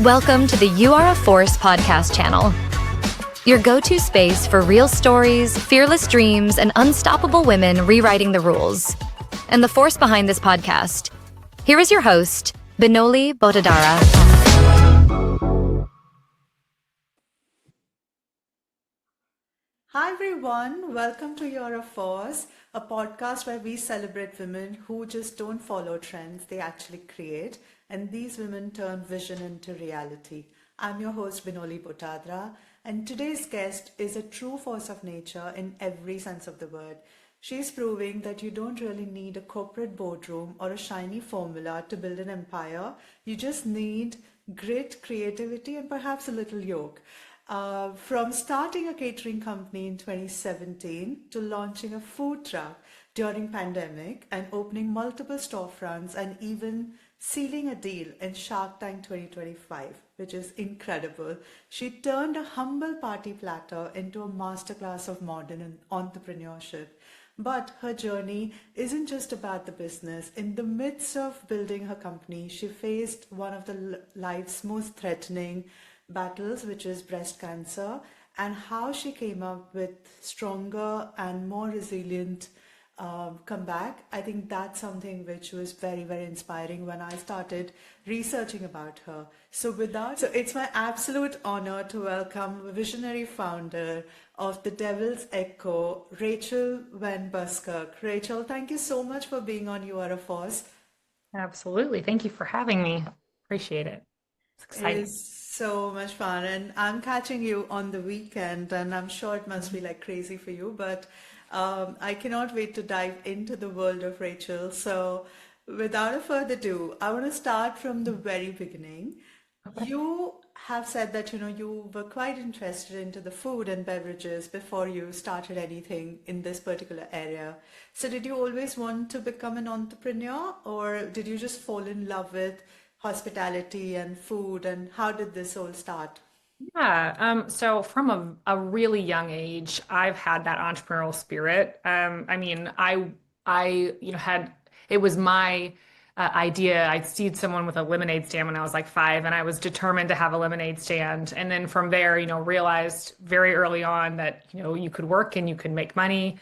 Welcome to the You Are a Force podcast channel, your go-to space for real stories, fearless dreams, and unstoppable women rewriting the rules. And the force behind this podcast. Here is your host, Binoli Botadara. Hi everyone, welcome to You're a Force, a podcast where we celebrate women who just don't follow trends, they actually create, and these women turn vision into reality. I'm your host Binoli Botadara, and today's guest is a true force of nature in every sense of the word. She's proving that you don't really need a corporate boardroom or a shiny formula to build an empire. You just need grit, creativity, and perhaps a little yoke. From starting a catering company in 2017 to launching a food truck during pandemic and opening multiple storefronts and even sealing a deal in Shark Tank 2025, which is incredible. She turned a humble party platter into a masterclass of modern entrepreneurship. But her journey isn't just about the business. In the midst of building her company, she faced one of the life's most threatening battles, which is breast cancer, and how she came up with stronger and more resilient comeback. I think that's something which was very, very inspiring when I started researching about her. So it's my absolute honor to welcome visionary founder of the Devil's Echo, Raechel Van Buskirk. Raechel, thank you so much for being on You Are a Force. Absolutely. Thank you for having me. Appreciate it. It's It exciting. is so much fun, and I'm catching you on the weekend, and I'm sure it must be like crazy for you, but I cannot wait to dive into the world of Raechel. So, without a further ado, I want to start from the very beginning. Okay. You have said that you were quite interested into the food and beverages before you started anything in this particular area. So, did you always want to become an entrepreneur, or did you just fall in love with hospitality and food, and how did this all start? Yeah. So from a really young age, I've had that entrepreneurial spirit. I it was my idea. I'd seen someone with a lemonade stand when I was like 5, and I was determined to have a lemonade stand. And then from there, realized very early on that, you could work and you could make money.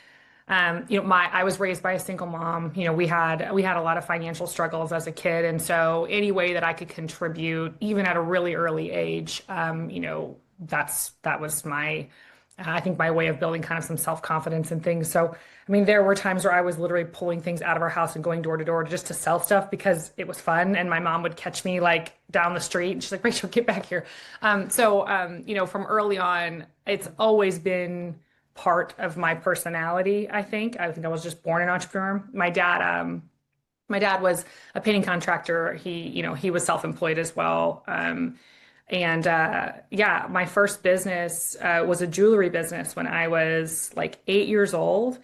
I was raised by a single mom. We had a lot of financial struggles as a kid, and so any way that I could contribute, even at a really early age, that was I think my way of building kind of some self-confidence and things. So, there were times where I was literally pulling things out of our house and going door to door just to sell stuff because it was fun, and my mom would catch me like down the street, and she's like, "Rachel, get back here." From early on, it's always been part of my personality, I think. I think I was just born an entrepreneur. My dad was a painting contractor. He was self-employed as well. Yeah, my first business was a jewelry business when I was like 8 years old.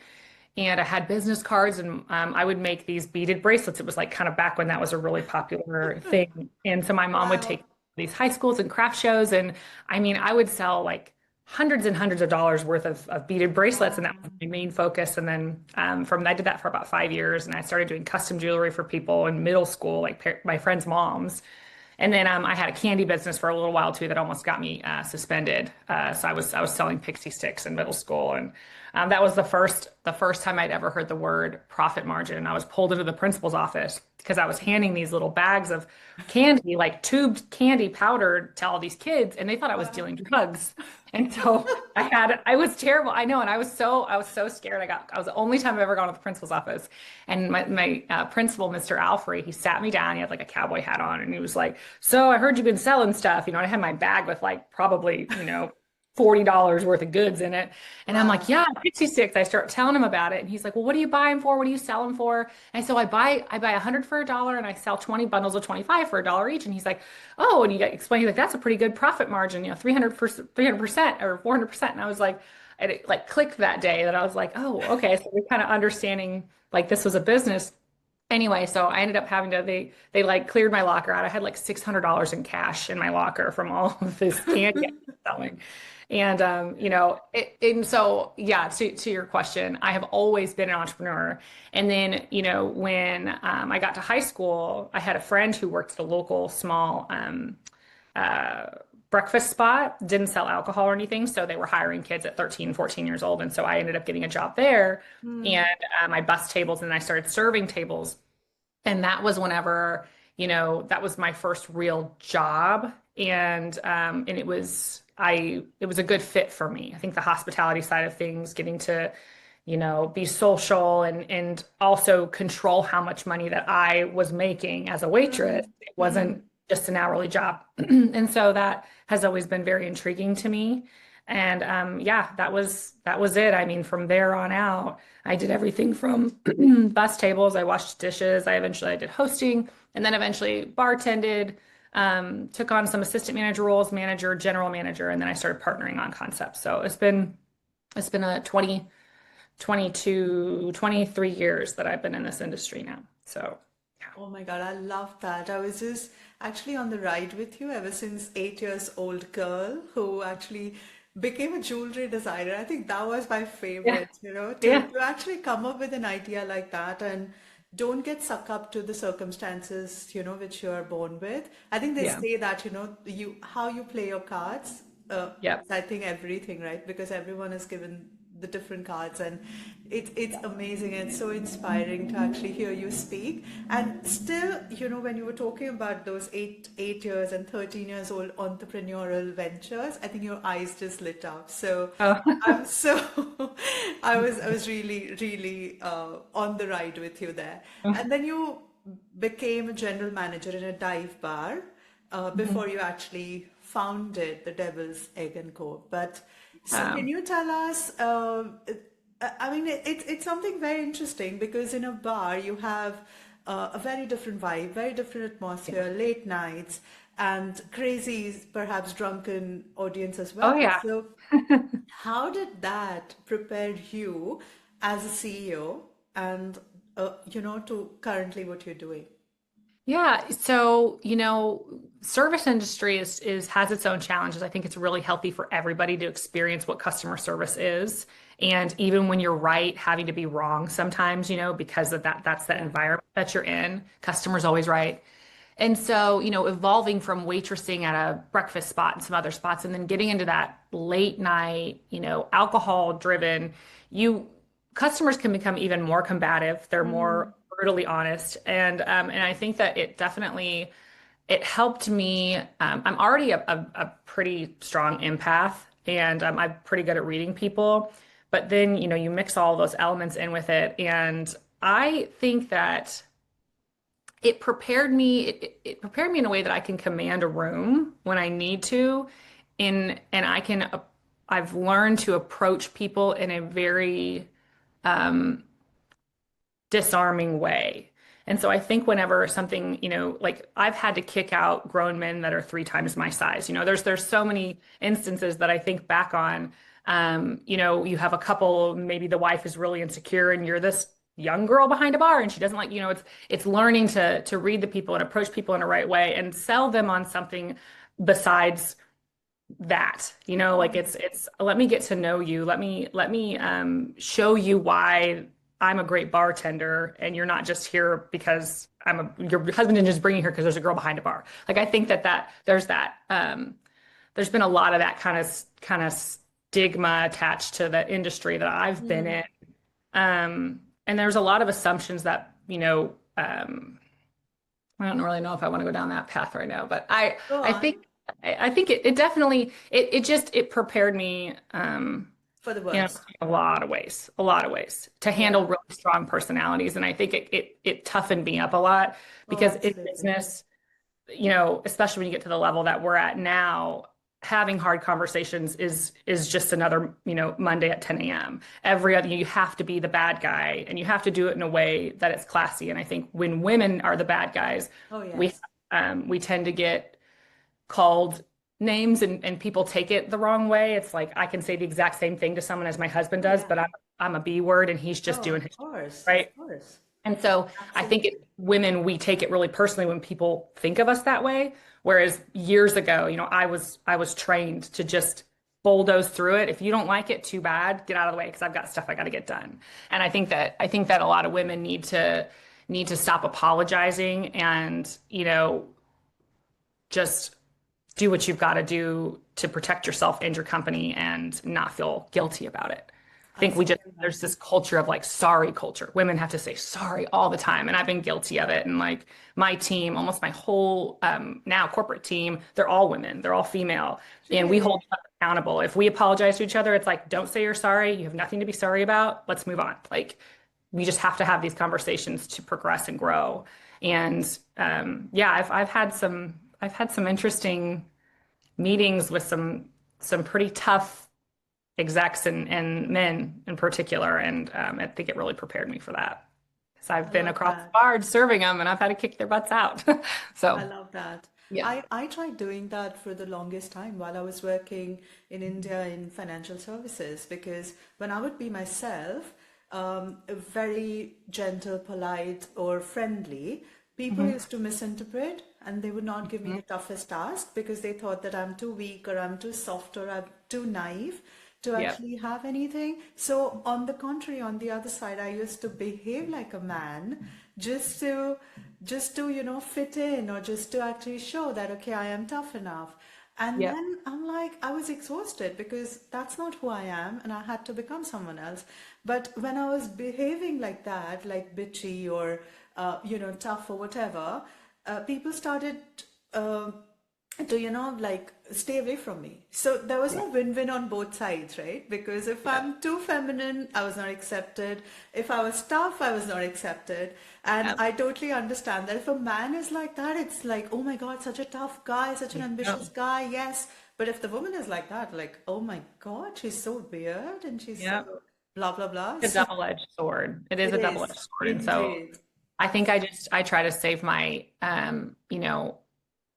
And I had business cards, and I would make these beaded bracelets. It was like kind of back when that was a really popular thing. And so my mom would take Wow. these high schools and craft shows. And I would sell like hundreds and hundreds of dollars worth of beaded bracelets. And that was my main focus. And then I did that for about 5 years. And I started doing custom jewelry for people in middle school, like my friends' moms. And then I had a candy business for a little while too that almost got me suspended. So I was selling pixie sticks in middle school, and that was the first time I'd ever heard the word profit margin. I was pulled into the principal's office because I was handing these little bags of candy, like tubed candy powdered, to all these kids, and they thought I was dealing drugs. And so I was terrible. I know, and I was so scared. I was the only time I've ever gone to the principal's office. And my principal, Mr. Alfrey, he sat me down. He had like a cowboy hat on, and he was like, "So I heard you've been selling stuff." And I had my bag with like probably, $40 worth of goods in it. And I'm like, Wow. "Yeah, pixie sticks." I start telling him about it. And he's like, "Well, what do you buy them for? What do you sell them for?" And so I buy 100 for $1, and I sell 20 bundles of 25 for $1 each. And he's like, "Oh," and he explained, like, "That's a pretty good profit margin, 300% or 400%." And I was like, and it like clicked that day that I was like, "Oh, okay." So we're kind of understanding like this was a business. Anyway, so I ended up having to, they like cleared my locker out. I had like $600 in cash in my locker from all of this candy I was selling. And and so yeah, to your question, I have always been an entrepreneur. And then, when I got to high school, I had a friend who worked at a local small breakfast spot, didn't sell alcohol or anything. So they were hiring kids at 13, 14 years old. And so I ended up getting a job there and I bussed tables and I started serving tables. And that was whenever, that was my first real job. And it was a good fit for me. I think the hospitality side of things, getting to, be social and also control how much money that I was making as a waitress. It wasn't just an hourly job. And so that has always been very intriguing to me. And yeah, that was it. I mean, from there on out, I did everything from bus tables, I washed dishes, I did hosting, and then eventually bartended, took on some assistant manager roles, manager, general manager, and then I started partnering on concepts. So it's been a 23 years that I've been in this industry now. So Oh my God, I love that. I was just actually on the ride with you ever since 8 years old girl who actually became a jewelry designer. I think that was my yeah, favorite, yeah, to actually come up with an idea like that and don't get sucked up to the circumstances, which you are born with. I think they yeah, say that, how you play your cards, yep. is I think everything, right? Because everyone is given the different cards and it's amazing and so inspiring to actually hear you speak. And still, when you were talking about those 8 years and 13 years old entrepreneurial ventures, I think your eyes just lit up. So Oh, I'm so I was really, really on the ride with you there. And then you became a general manager in a dive bar before you actually founded the Devil's Egg and Co. But so can um, you tell us? I mean, it's something very interesting because in a bar you have a very different vibe, very different atmosphere, late nights, and crazy, perhaps drunken audience as oh well. yeah. So how did that prepare you as a CEO and to currently what you're doing? Yeah, so service industry is has its own challenges. I think it's really healthy for everybody to experience what customer service is. And even when you're right, having to be wrong sometimes, because of that's the Yeah. environment that you're in. Customer's always right. And so, evolving from waitressing at a breakfast spot and some other spots, and then getting into that late night, alcohol driven, you customers can become even more combative. They're more brutally honest, and I think that it helped me. I'm already a pretty strong empath, and I'm pretty good at reading people. But then, you mix all those elements in with it, and I think that it prepared me in a way that I can command a room when I need to and I've learned to approach people in a very disarming way. And so I think whenever something, like I've had to kick out grown men that are 3 times my size. There's so many instances that I think back on. You have a couple, maybe the wife is really insecure and you're this young girl behind a bar and she doesn't like, it's learning to read the people and approach people in a right way and sell them on something besides that. Like it's let me get to know you. Let me show you why I'm a great bartender and you're not just here because your husband didn't just bring you here because there's a girl behind a bar. Like I think that there's been a lot of that kind of stigma attached to the industry that I've been in. And there's a lot of assumptions that, I don't really know if I want to go down that path right now, but Go I on. think I think it definitely it prepared me For the in worst. a lot of ways to Yeah. handle really strong personalities. And I think it toughened me up a lot Oh, because in absolutely. business, especially when you get to the level that we're at now, having hard conversations is just another, Monday at 10 a.m. Every other, you have to be the bad guy and you have to do it in a way that it's classy. And I think when women are the bad guys, Oh, we yes. we tend to get called names and people take it the wrong way. It's like I can say the exact same thing to someone as my husband Oh, does, yeah. but I'm a B word and he's just Oh, doing of his course. Of right. course. And so I think Absolutely. women, we take it really personally when people think of us that way. Whereas years ago, I was trained to just bulldoze through it. If you don't like it, too bad, get out of the way because I've got stuff I got to get done. And I think that a lot of women need to stop apologizing and, just do what you've got to do to protect yourself and your company and not feel guilty about it. I think there's this culture of like sorry culture. Women have to say sorry all the time. And I've been guilty of it. And like my team, almost my whole now corporate team, they're all women, they're all female. And we hold each other accountable. If we apologize to each other, it's like, don't say you're sorry. You have nothing to be sorry about. Let's move on. Like we just have to have these conversations to progress and grow. And yeah, I've had some interesting meetings with some pretty tough execs and men in particular. And I think it really prepared me for that. Because I've been across the board serving them and I've had to kick their butts out. So I love that. yeah. I tried doing that for the longest time while I was working in India in financial services, because when I would be myself, very gentle, polite, or friendly, people used to misinterpret and they would not give me the toughest task because they thought that I'm too weak or I'm too soft or I'm too naive to actually have anything. So on the contrary, on the other side, I used to behave like a man just to fit in, or just to actually show that okay, I am tough enough. And then I'm like, I was exhausted because that's not who I am, and I had to become someone else. But when I was behaving like that, like bitchy or tough or whatever, people started to like stay away from me. So there was no win-win on both sides, right? Because if I'm too feminine, I was not accepted. If I was tough, I was not accepted. And I totally understand that if a man is like that, it's like, oh my God, such a tough guy, such an ambitious guy, yes. But if the woman is like that, like, oh my God, she's so weird and she's so blah blah blah. It's a double-edged sword. It is a double-edged sword. And so I think I try to save my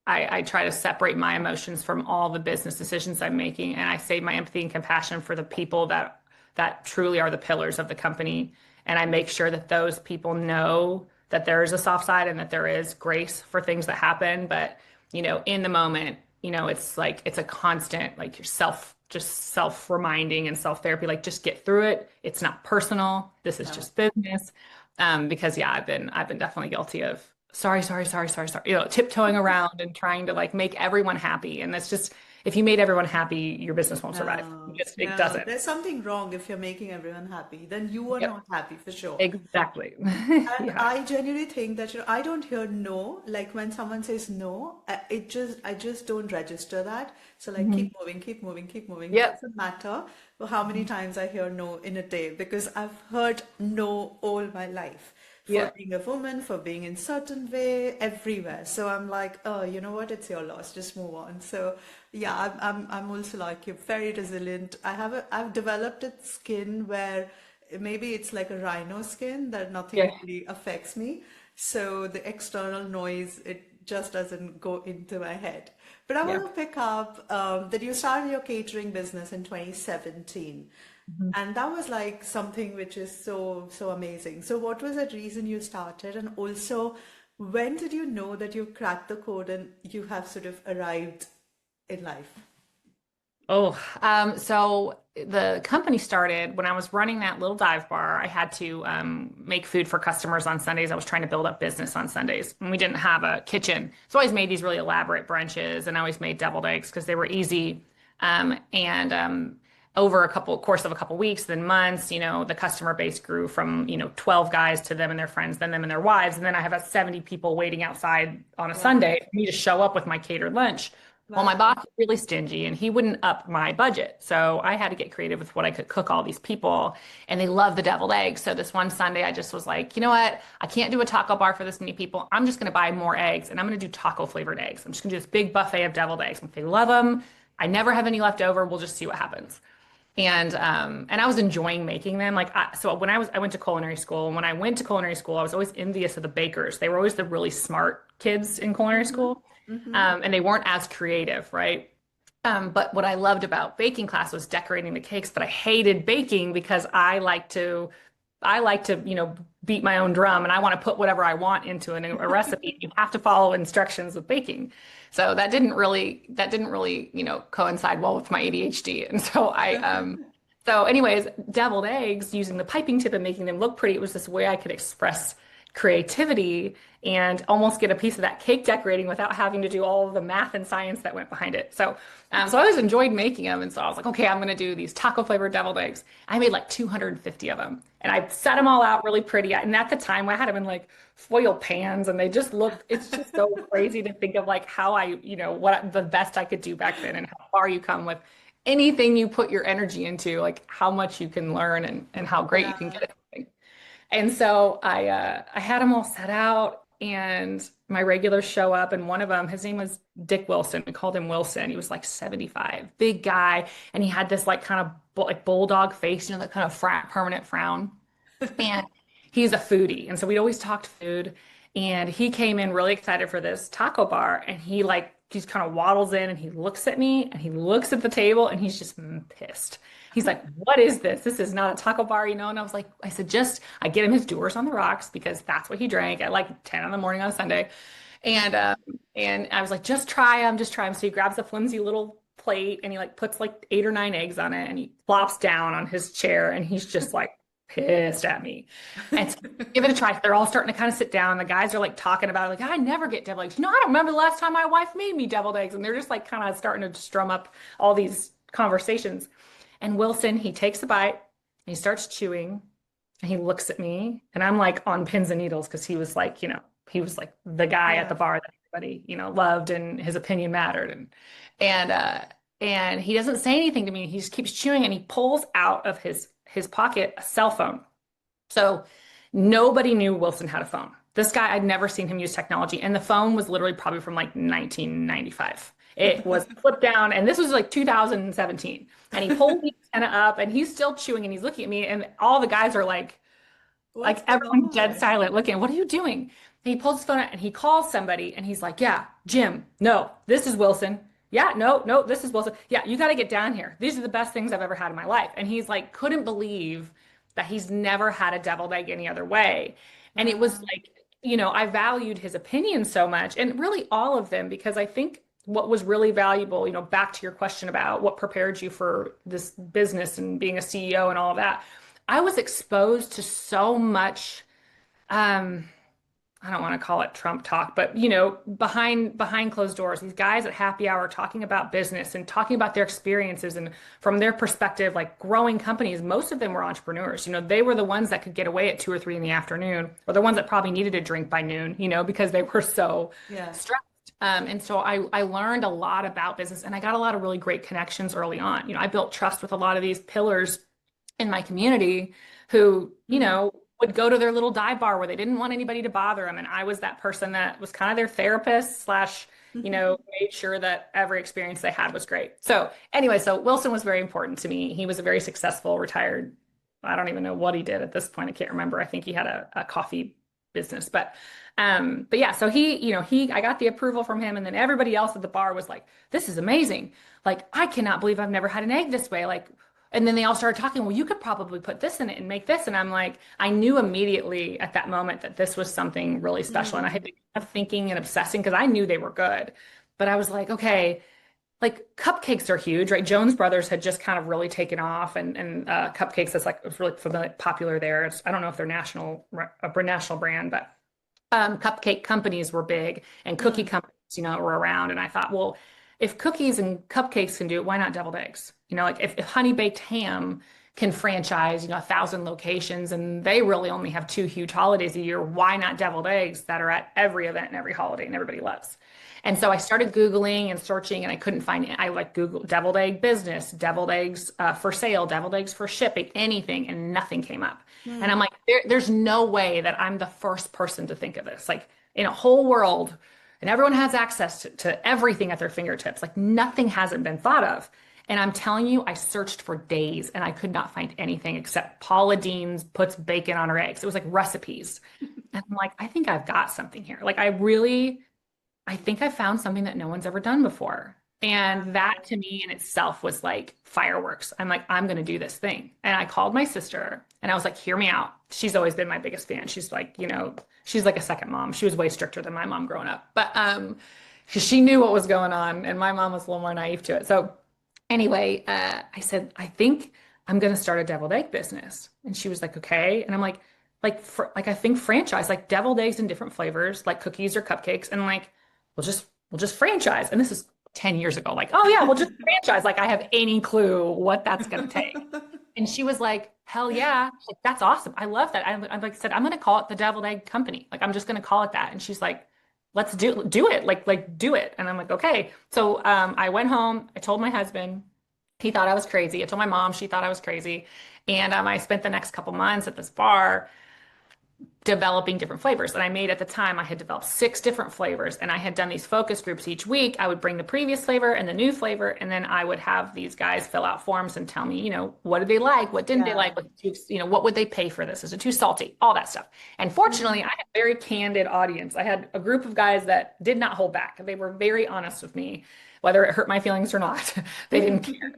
I try to separate my emotions from all the business decisions I'm making, and I save my empathy and compassion for the people that truly are the pillars of the company. And I make sure that those people know that there is a soft side and that there is grace for things that happen. But, in the moment, it's like, it's a constant, like just self-reminding and self-therapy, like just get through it. It's not personal. This is just business. Because I've been definitely guilty of sorry, tiptoeing around and trying to like make everyone happy. And that's just, if you made everyone happy, your business won't survive. It doesn't. There's something wrong if you're making everyone happy. Then you are not happy for sure. Exactly. And I genuinely think that I don't hear no. Like when someone says no, I just don't register that. So like keep moving. It doesn't matter how many times I hear no in a day, because I've heard no all my life. For being a woman, for being in certain way, everywhere. So I'm like, oh, you know what? It's your loss. Just move on. So yeah, I'm also like you, very resilient. I've developed a skin where maybe it's like a rhino skin that nothing really affects me. So the external noise, it just doesn't go into my head. But I want to pick up that you started your catering business in 2017. And that was like something which is so amazing. So what was that reason you started? And also, when did you know that you cracked the code and you have sort of arrived in life? So the company started when I was running that little dive bar. I had to make food for customers on Sundays. I was trying to build up business on Sundays, and we didn't have a kitchen. So I always made these really elaborate brunches, and I always made deviled eggs because they were easy. Over course of a couple weeks, then months, the customer base grew from, 12 guys to them and their friends, then them and their wives. And then I have 70 people waiting outside on a Sunday for me to show up with my catered lunch. Well, my boss was really stingy and he wouldn't up my budget. So I had to get creative with what I could cook all these people, and they love the deviled eggs. So this one Sunday, I just was like, you know what? I can't do a taco bar for this many people. I'm just going to buy more eggs, and I'm going to do taco flavored eggs. I'm just going to do this big buffet of deviled eggs. If they love them, I never have any left over. We'll just see what happens. And I was enjoying making them. So when I went to culinary school, and when I went to culinary school, I was always envious of the bakers. They were always the really smart kids in culinary school. And they weren't as creative, right? But what I loved about baking class was decorating the cakes, but I hated baking because I like to, beat my own drum, and I want to put whatever I want into a recipe. You have to follow instructions with baking. So that didn't really, coincide well with my ADHD. And so so anyways, deviled eggs, using the piping tip and making them look pretty, it was this way I could express creativity and almost get a piece of that cake decorating without having to do all of the math and science that went behind it. So I always enjoyed making them. And so I was like, okay, I'm going to do these taco flavored deviled eggs. I made like 250 of them and I set them all out really pretty. And at the time I had them in like foil pans and they just looked, it's just so crazy to think of like how what the best I could do back then and how far you come with anything you put your energy into, like how much you can learn and how great you can get at something. And so I had them all set out and my regulars show up and one of them, his name was Dick Wilson. We called him Wilson. He was like 75, big guy. And he had this like kind of like bulldog face, that kind of permanent frown. And he's a foodie. And so we'd always talked food. And he came in really excited for this taco bar. And he's kind of waddles in and he looks at me and he looks at the table and he's just pissed. He's like, what is this? This is not a taco bar, And I said, I get him his Doers on the Rocks because that's what he drank at like 10 in the morning on a Sunday. And I was like, just try them. So he grabs a flimsy little plate and he like puts like 8 or 9 eggs on it and he plops down on his chair and he's just like pissed at me. And so give it a try. They're all starting to kind of sit down. The guys are like talking about it, like, I never get deviled eggs. I don't remember the last time my wife made me deviled eggs. And they're just like kind of starting to strum up all these conversations. And Wilson, he takes a bite and he starts chewing and he looks at me and I'm like on pins and needles because he was like, he was like the guy at the bar that everybody, loved and his opinion mattered. And he doesn't say anything to me. He just keeps chewing and he pulls out of his pocket a cell phone. So nobody knew Wilson had a phone. This guy, I'd never seen him use technology. And the phone was literally probably from like 1995. It was flipped down, and this was like 2017. And he pulled the antenna up, and he's still chewing, and he's looking at me, and all the guys are like everyone's dead silent, looking. What are you doing? And he pulls his phone out, and he calls somebody, and he's like, "Yeah, Jim. No, this is Wilson. Yeah, no, this is Wilson. Yeah, you got to get down here. These are the best things I've ever had in my life." And he's like, couldn't believe that he's never had a deviled egg any other way. And it was like, I valued his opinion so much, and really all of them, because I think what was really valuable, back to your question about what prepared you for this business and being a CEO and all of that, I was exposed to so much, I don't want to call it Trump talk, but behind closed doors, these guys at happy hour talking about business and talking about their experiences and from their perspective, like growing companies, most of them were entrepreneurs. They were the ones that could get away at 2 or 3 in the afternoon, or the ones that probably needed a drink by noon, because they were so stressed. And so I learned a lot about business and I got a lot of really great connections early on. I built trust with a lot of these pillars in my community who, would go to their little dive bar where they didn't want anybody to bother them. And I was that person that was kind of their therapist slash, made sure that every experience they had was great. So anyway, so Wilson was very important to me. He was a very successful retired. I don't even know what he did at this point. I can't remember. I think he had a coffee business, but yeah, so I got the approval from him, and then everybody else at the bar was like, this is amazing. Like, I cannot believe I've never had an egg this way. Like, and then they all started talking, well, you could probably put this in it and make this. And I'm like, I knew immediately at that moment that this was something really special. And I had to keep thinking and obsessing because I knew they were good. But I was like, okay, like cupcakes are huge, right? Jones Brothers had just kind of really taken off, and cupcakes is like was really popular there. I don't know if they're a national brand, but cupcake companies were big, and cookie companies, were around. And I thought, well, if cookies and cupcakes can do it, why not deviled eggs? Like if Honey Baked Ham can franchise, 1,000 locations, and they really only have 2 huge holidays a year, why not deviled eggs that are at every event and every holiday and everybody loves? And so I started Googling and searching, and I couldn't find it. I Googled deviled egg business, deviled eggs for sale, deviled eggs for shipping, anything, and nothing came up. And I'm like, there's no way that I'm the first person to think of this. Like in a whole world, and everyone has access to everything at their fingertips. Like nothing hasn't been thought of. And I'm telling you, I searched for days and I could not find anything except Paula Deen's puts bacon on her eggs. It was like recipes. And I'm like, I think I've got something here. Like I think I found something that no one's ever done before. And that to me in itself was like fireworks. I'm like, I'm going to do this thing. And I called my sister and I was like, hear me out. She's always been my biggest fan. She's like, she's like a second mom. She was way stricter than my mom growing up, but she knew what was going on, and my mom was a little more naive to it. So anyway, I said, I think I'm going to start a deviled egg business. And she was like, okay. And I'm like, like I think franchise, like deviled eggs in different flavors, like cookies or cupcakes, and like we'll just franchise. And this is 10 years ago. Like, oh yeah, we'll just franchise. Like I have any clue what that's gonna take. And she was like, hell yeah. She's like, that's awesome. I love that. I'm like I said, I'm gonna call it the Deviled Egg Company. Like I'm just gonna call it that. And she's like, let's do it. Like do it. And I'm like, okay. So I went home, I told my husband, he thought I was crazy. I told my mom, she thought I was crazy. And I spent the next couple months at this bar developing different flavors. And I made at the time, I had developed 6 different flavors and I had done these focus groups each week. I would bring the previous flavor and the new flavor. And then I would have these guys fill out forms and tell me, what did they like? What didn't they like? What would they pay for this? Is it too salty? All that stuff. And fortunately, I had a very candid audience. I had a group of guys that did not hold back. They were very honest with me, whether it hurt my feelings or not. They didn't care.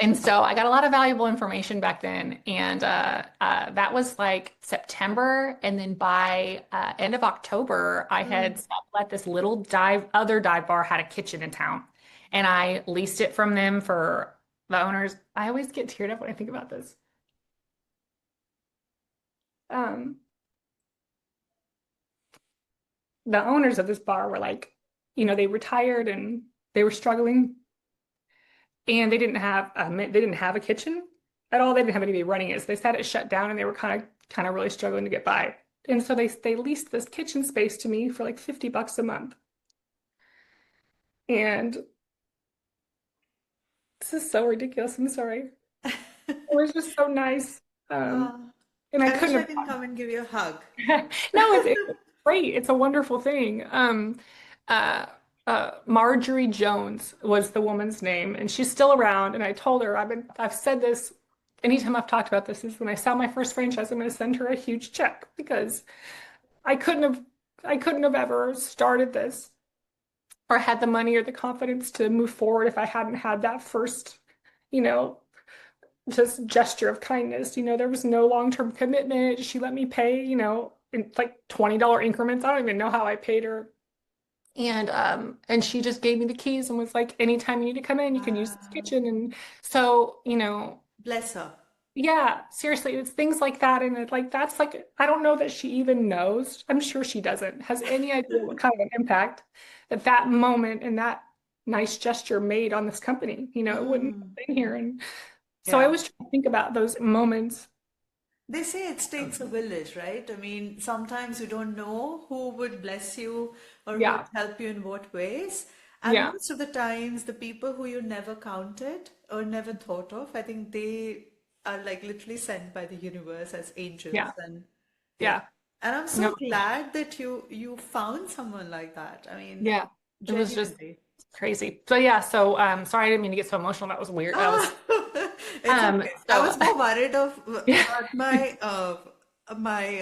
And so I got a lot of valuable information back then. And that was like September. And then by end of October, I had let this little other dive bar had a kitchen in town. And I leased it from them for the owners. I always get teared up when I think about this. The owners of this bar were like, they retired and they were struggling. And they didn't have a kitchen at all. They didn't have anybody running it. So they had it shut down and they were kind of really struggling to get by. And so they leased this kitchen space to me for like $50 a month. And this is so ridiculous. I'm sorry. It was just so nice. And I wish couldn't I have can come and give you a hug. No, it's great. It's a wonderful thing. Marjorie Jones was the woman's name, and she's still around. And I told her, I've said this anytime I've talked about this, is when I sell my first franchise, I'm going to send her a huge check because I couldn't have ever started this or had the money or the confidence to move forward if I hadn't had that first, just gesture of kindness. There was no long-term commitment. She let me pay, in like $20 increments. I don't even know how I paid her. And she just gave me the keys and was like, anytime you need to come in, you can use this kitchen. And so, Bless her. yeah, seriously, it's things like that. And that's like, I don't know that she even knows. I'm sure she doesn't, has any idea what kind of an impact that moment and that nice gesture made on this company. It wouldn't have been here. And so I always try to think about those moments. They say it takes a village, right? I mean, sometimes you don't know who would bless you or who would Yeah. help you in what ways. And Yeah. most of the times, the people who you never counted or never thought of, I think they are like literally sent by the universe as angels. Yeah. And yeah. Yeah. And I'm so No. glad that you found someone like that. I mean, Yeah. It was just genuinely. crazy. So yeah, so sorry, I didn't mean to get so emotional. That was weird. That was It's okay. I so was more worried yeah. about my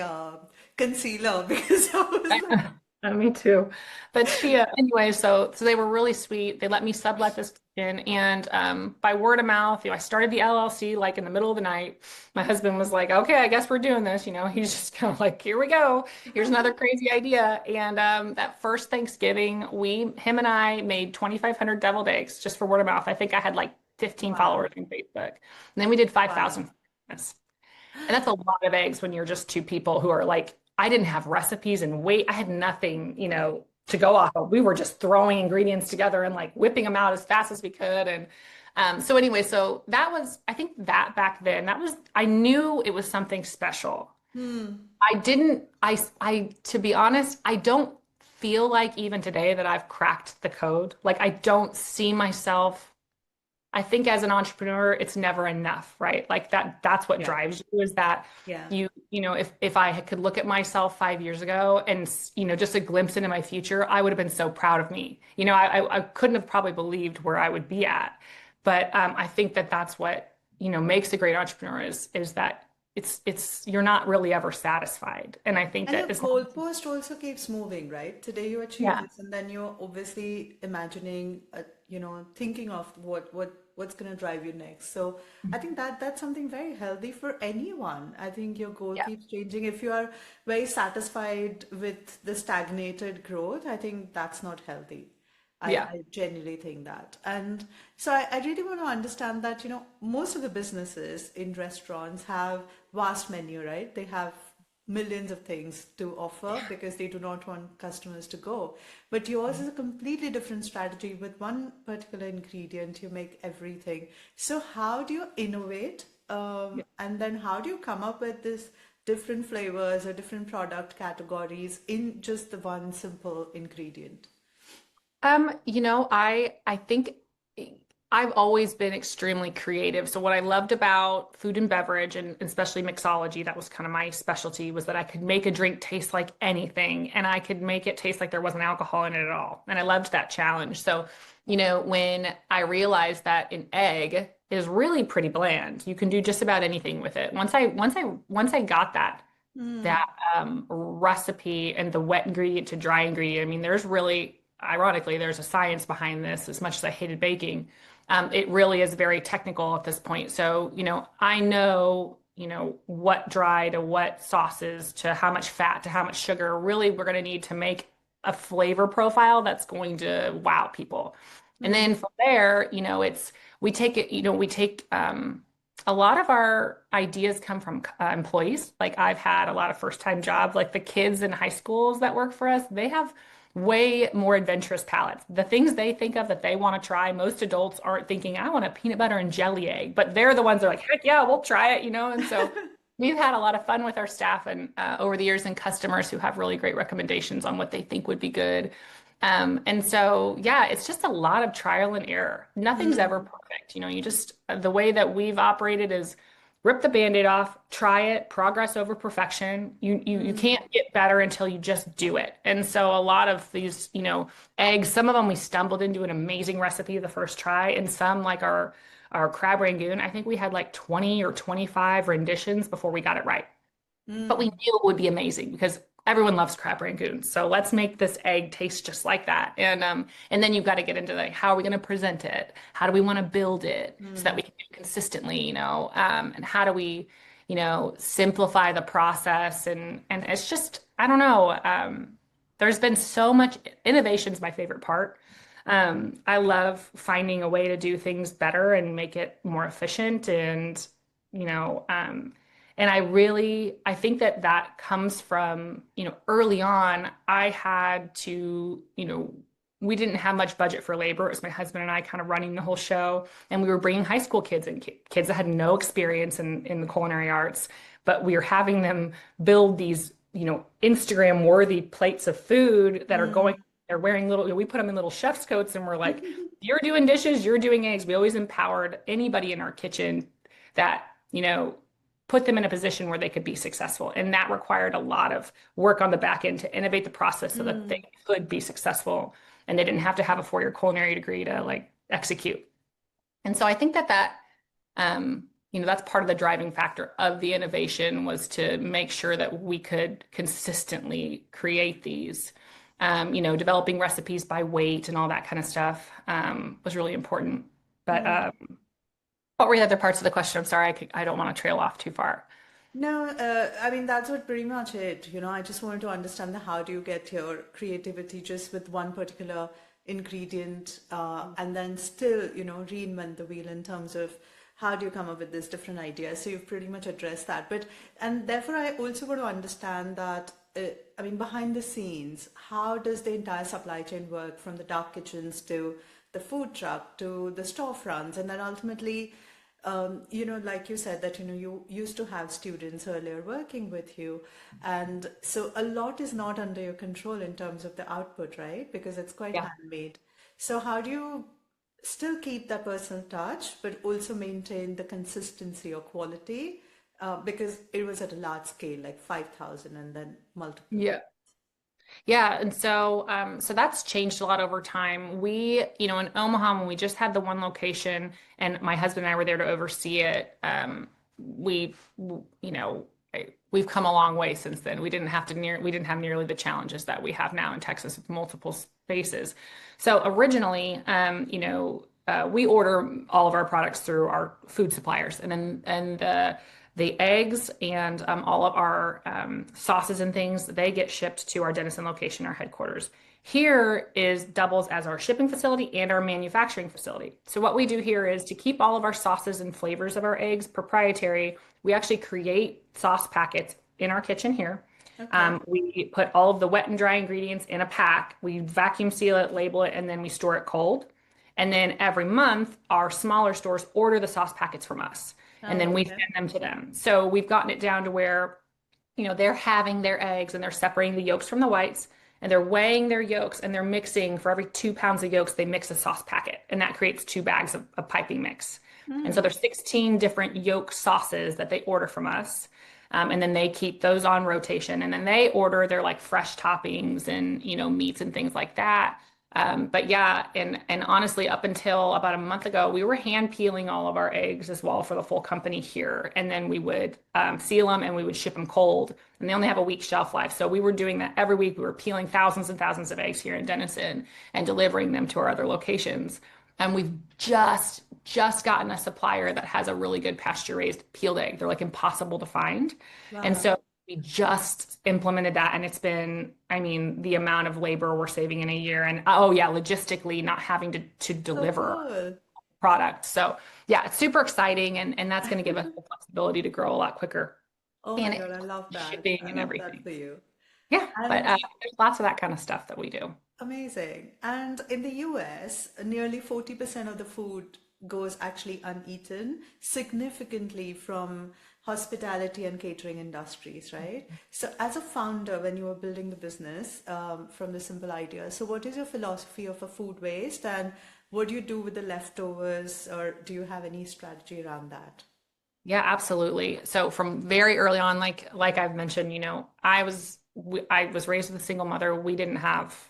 concealer because I was like, Me too. But she anyway, so they were really sweet. They let me sublet this in, and by word of mouth, I started the LLC like in the middle of the night. My husband was like, "Okay, I guess we're doing this." He's just kind of like, "Here we go. Here's another crazy idea." And that first Thanksgiving, him and I made 2,500 deviled eggs just for word of mouth. I think I had like 15 wow, followers on Facebook, and then we did 5,000. wow. And that's a lot of eggs when you're just 2 people who are like, I didn't have recipes and weight. I had nothing, to go off of. We were just throwing ingredients together and like whipping them out as fast as we could. And so anyway, so that was, I think that back then, I knew it was something special. To be honest, I don't feel like even today that I've cracked the code. Like I don't see myself. I think as an entrepreneur, it's never enough, right? Like that's what Yeah, drives you is that yeah. if I could look at myself 5 years ago and, just a glimpse into my future, I would have been so proud of me. I couldn't have probably believed where I would be at. But I think that that's what, makes a great entrepreneur is that you're not really ever satisfied. And I think And that your is, goalpost also keeps moving, right? Today you achieve yeah, this, and then you're obviously imagining, thinking of what's going to drive you next. So I think that's something very healthy for anyone. I think your goal yeah, keeps changing. If you are very satisfied with the stagnated growth, I think that's not healthy. yeah, I genuinely think that. And so I really want to understand that, most of the businesses in restaurants have vast menu, right? They have millions of things to offer because they do not want customers to go. But yours is a completely different strategy. With one particular ingredient, you make everything. So how do you innovate? And then how do you come up with this different flavors or different product categories in just the one simple ingredient? I think I've always been extremely creative. So what I loved about food and beverage and especially mixology, that was kind of my specialty, was that I could make a drink taste like anything and I could make it taste like there wasn't alcohol in it at all. And I loved that challenge. So, when I realized that an egg is really pretty bland, you can do just about anything with it. Once I got that recipe and the wet ingredient to dry ingredient. I mean, ironically, there's a science behind this as much as I hated baking. It really is very technical at this point. So, I know, what dry to what sauces to how much fat to how much sugar really we're going to need to make a flavor profile that's going to wow people. And then from there, we take it, a lot of our ideas come from employees. Like I've had a lot of first-time jobs, like the kids in high schools that work for us, they have way more adventurous palates. The things they think of that they want to try, most adults aren't thinking, I want a peanut butter and jelly egg, but they're the ones that are like, heck yeah, we'll try it, And so we've had a lot of fun with our staff and over the years and customers who have really great recommendations on what they think would be good. And so, yeah, it's just a lot of trial and error. Nothing's ever perfect. The way that we've operated is rip the Band-Aid off, try it, progress over perfection. You can't get better until you just do it. And so a lot of these, eggs, some of them we stumbled into an amazing recipe the first try, and some like our crab rangoon, I think we had like 20 or 25 renditions before we got it right. But we knew it would be amazing because everyone loves crab rangoon. So let's make this egg taste just like that. And then you've got to get into like, how are we going to present it? How do we want to build it so that we can do it consistently, and how do we, simplify the process? And it's just, I don't know. There's been so much innovation's my favorite part. I love finding a way to do things better and make it more efficient you know, um, and I think that comes from, early on, I had to, we didn't have much budget for labor. It was my husband and I kind of running the whole show. And we were bringing high school kids and kids that had no experience in the culinary arts, but we were having them build these, Instagram worthy plates of food that are they're wearing we put them in little chef's coats and we're like, you're doing dishes, you're doing eggs. We always empowered anybody in our kitchen that, put them in a position where they could be successful. And that required a lot of work on the back end to innovate the process so that they could be successful and they didn't have to have a 4-year culinary degree to like execute. And so I think that's part of the driving factor of the innovation was to make sure that we could consistently create these, developing recipes by weight and all that kind of stuff was really important. But what were the other parts of the question? I'm sorry, I don't want to trail off too far. No, I mean, that's what pretty much it. I just wanted to understand how do you get your creativity just with one particular ingredient and then still, reinvent the wheel in terms of how do you come up with this different ideas. So you've pretty much addressed that. And therefore, I also want to understand that, behind the scenes, how does the entire supply chain work from the dark kitchens to the food truck to the storefronts and then ultimately like you said that you used to have students earlier working with you, and so a lot is not under your control in terms of the output, right? Because it's quite handmade. So how do you still keep that personal touch but also maintain the consistency or quality, because it was at a large scale like 5,000 and then multiple. Yeah, and so that's changed a lot over time. We, in Omaha, when we just had the one location, and my husband and I were there to oversee it, we've come a long way since then. We didn't have nearly the challenges that we have now in Texas with multiple spaces. So originally, we order all of our products through our food suppliers, and the eggs and all of our sauces and things, they get shipped to our Denison location, our headquarters. Here doubles as our shipping facility and our manufacturing facility. So what we do here is to keep all of our sauces and flavors of our eggs proprietary. We actually create sauce packets in our kitchen here. Okay. We put all of the wet and dry ingredients in a pack. We vacuum seal it, label it, and then we store it cold. And then every month, our smaller stores order the sauce packets from us, and then Oh, we okay. send them to them. So we've gotten it down to where, they're having their eggs and they're separating the yolks from the whites, and they're weighing their yolks, and they're mixing for every 2 pounds of yolks, they mix a sauce packet, and that creates 2 bags of piping mix. And so Hmm. there's 16 different yolk sauces that they order from us. And then they keep those on rotation, and then they order their like fresh toppings and meats and things like that. But yeah, and honestly, up until about a month ago, we were hand peeling all of our eggs as well for the full company here, and then we would seal them and we would ship them cold, and they only have a week shelf life. So we were doing that every week. We were peeling thousands and thousands of eggs here in Denison and delivering them to our other locations. And we've just gotten a supplier that has a really good pasture raised peeled egg. They're like impossible to find. And Wow. so we just implemented that, and it's been, I mean, the amount of labor we're saving in a year, and oh yeah, logistically not having to So deliver cool. product. So yeah, it's super exciting, and that's going to give us the flexibility to grow a lot quicker Oh my and God, I love that. shipping I and love that everything. for you. Yeah, but And there's lots of that kind of stuff that we do. amazing. And in the US, nearly 40% of the food goes actually uneaten, significantly from hospitality and catering industries, right? So, as a founder, when you were building the business from the simple idea, so what is your philosophy of a food waste, and what do you do with the leftovers, or do you have any strategy around that? Yeah, absolutely. So from very early on, like I've mentioned, I was raised with a single mother. We didn't have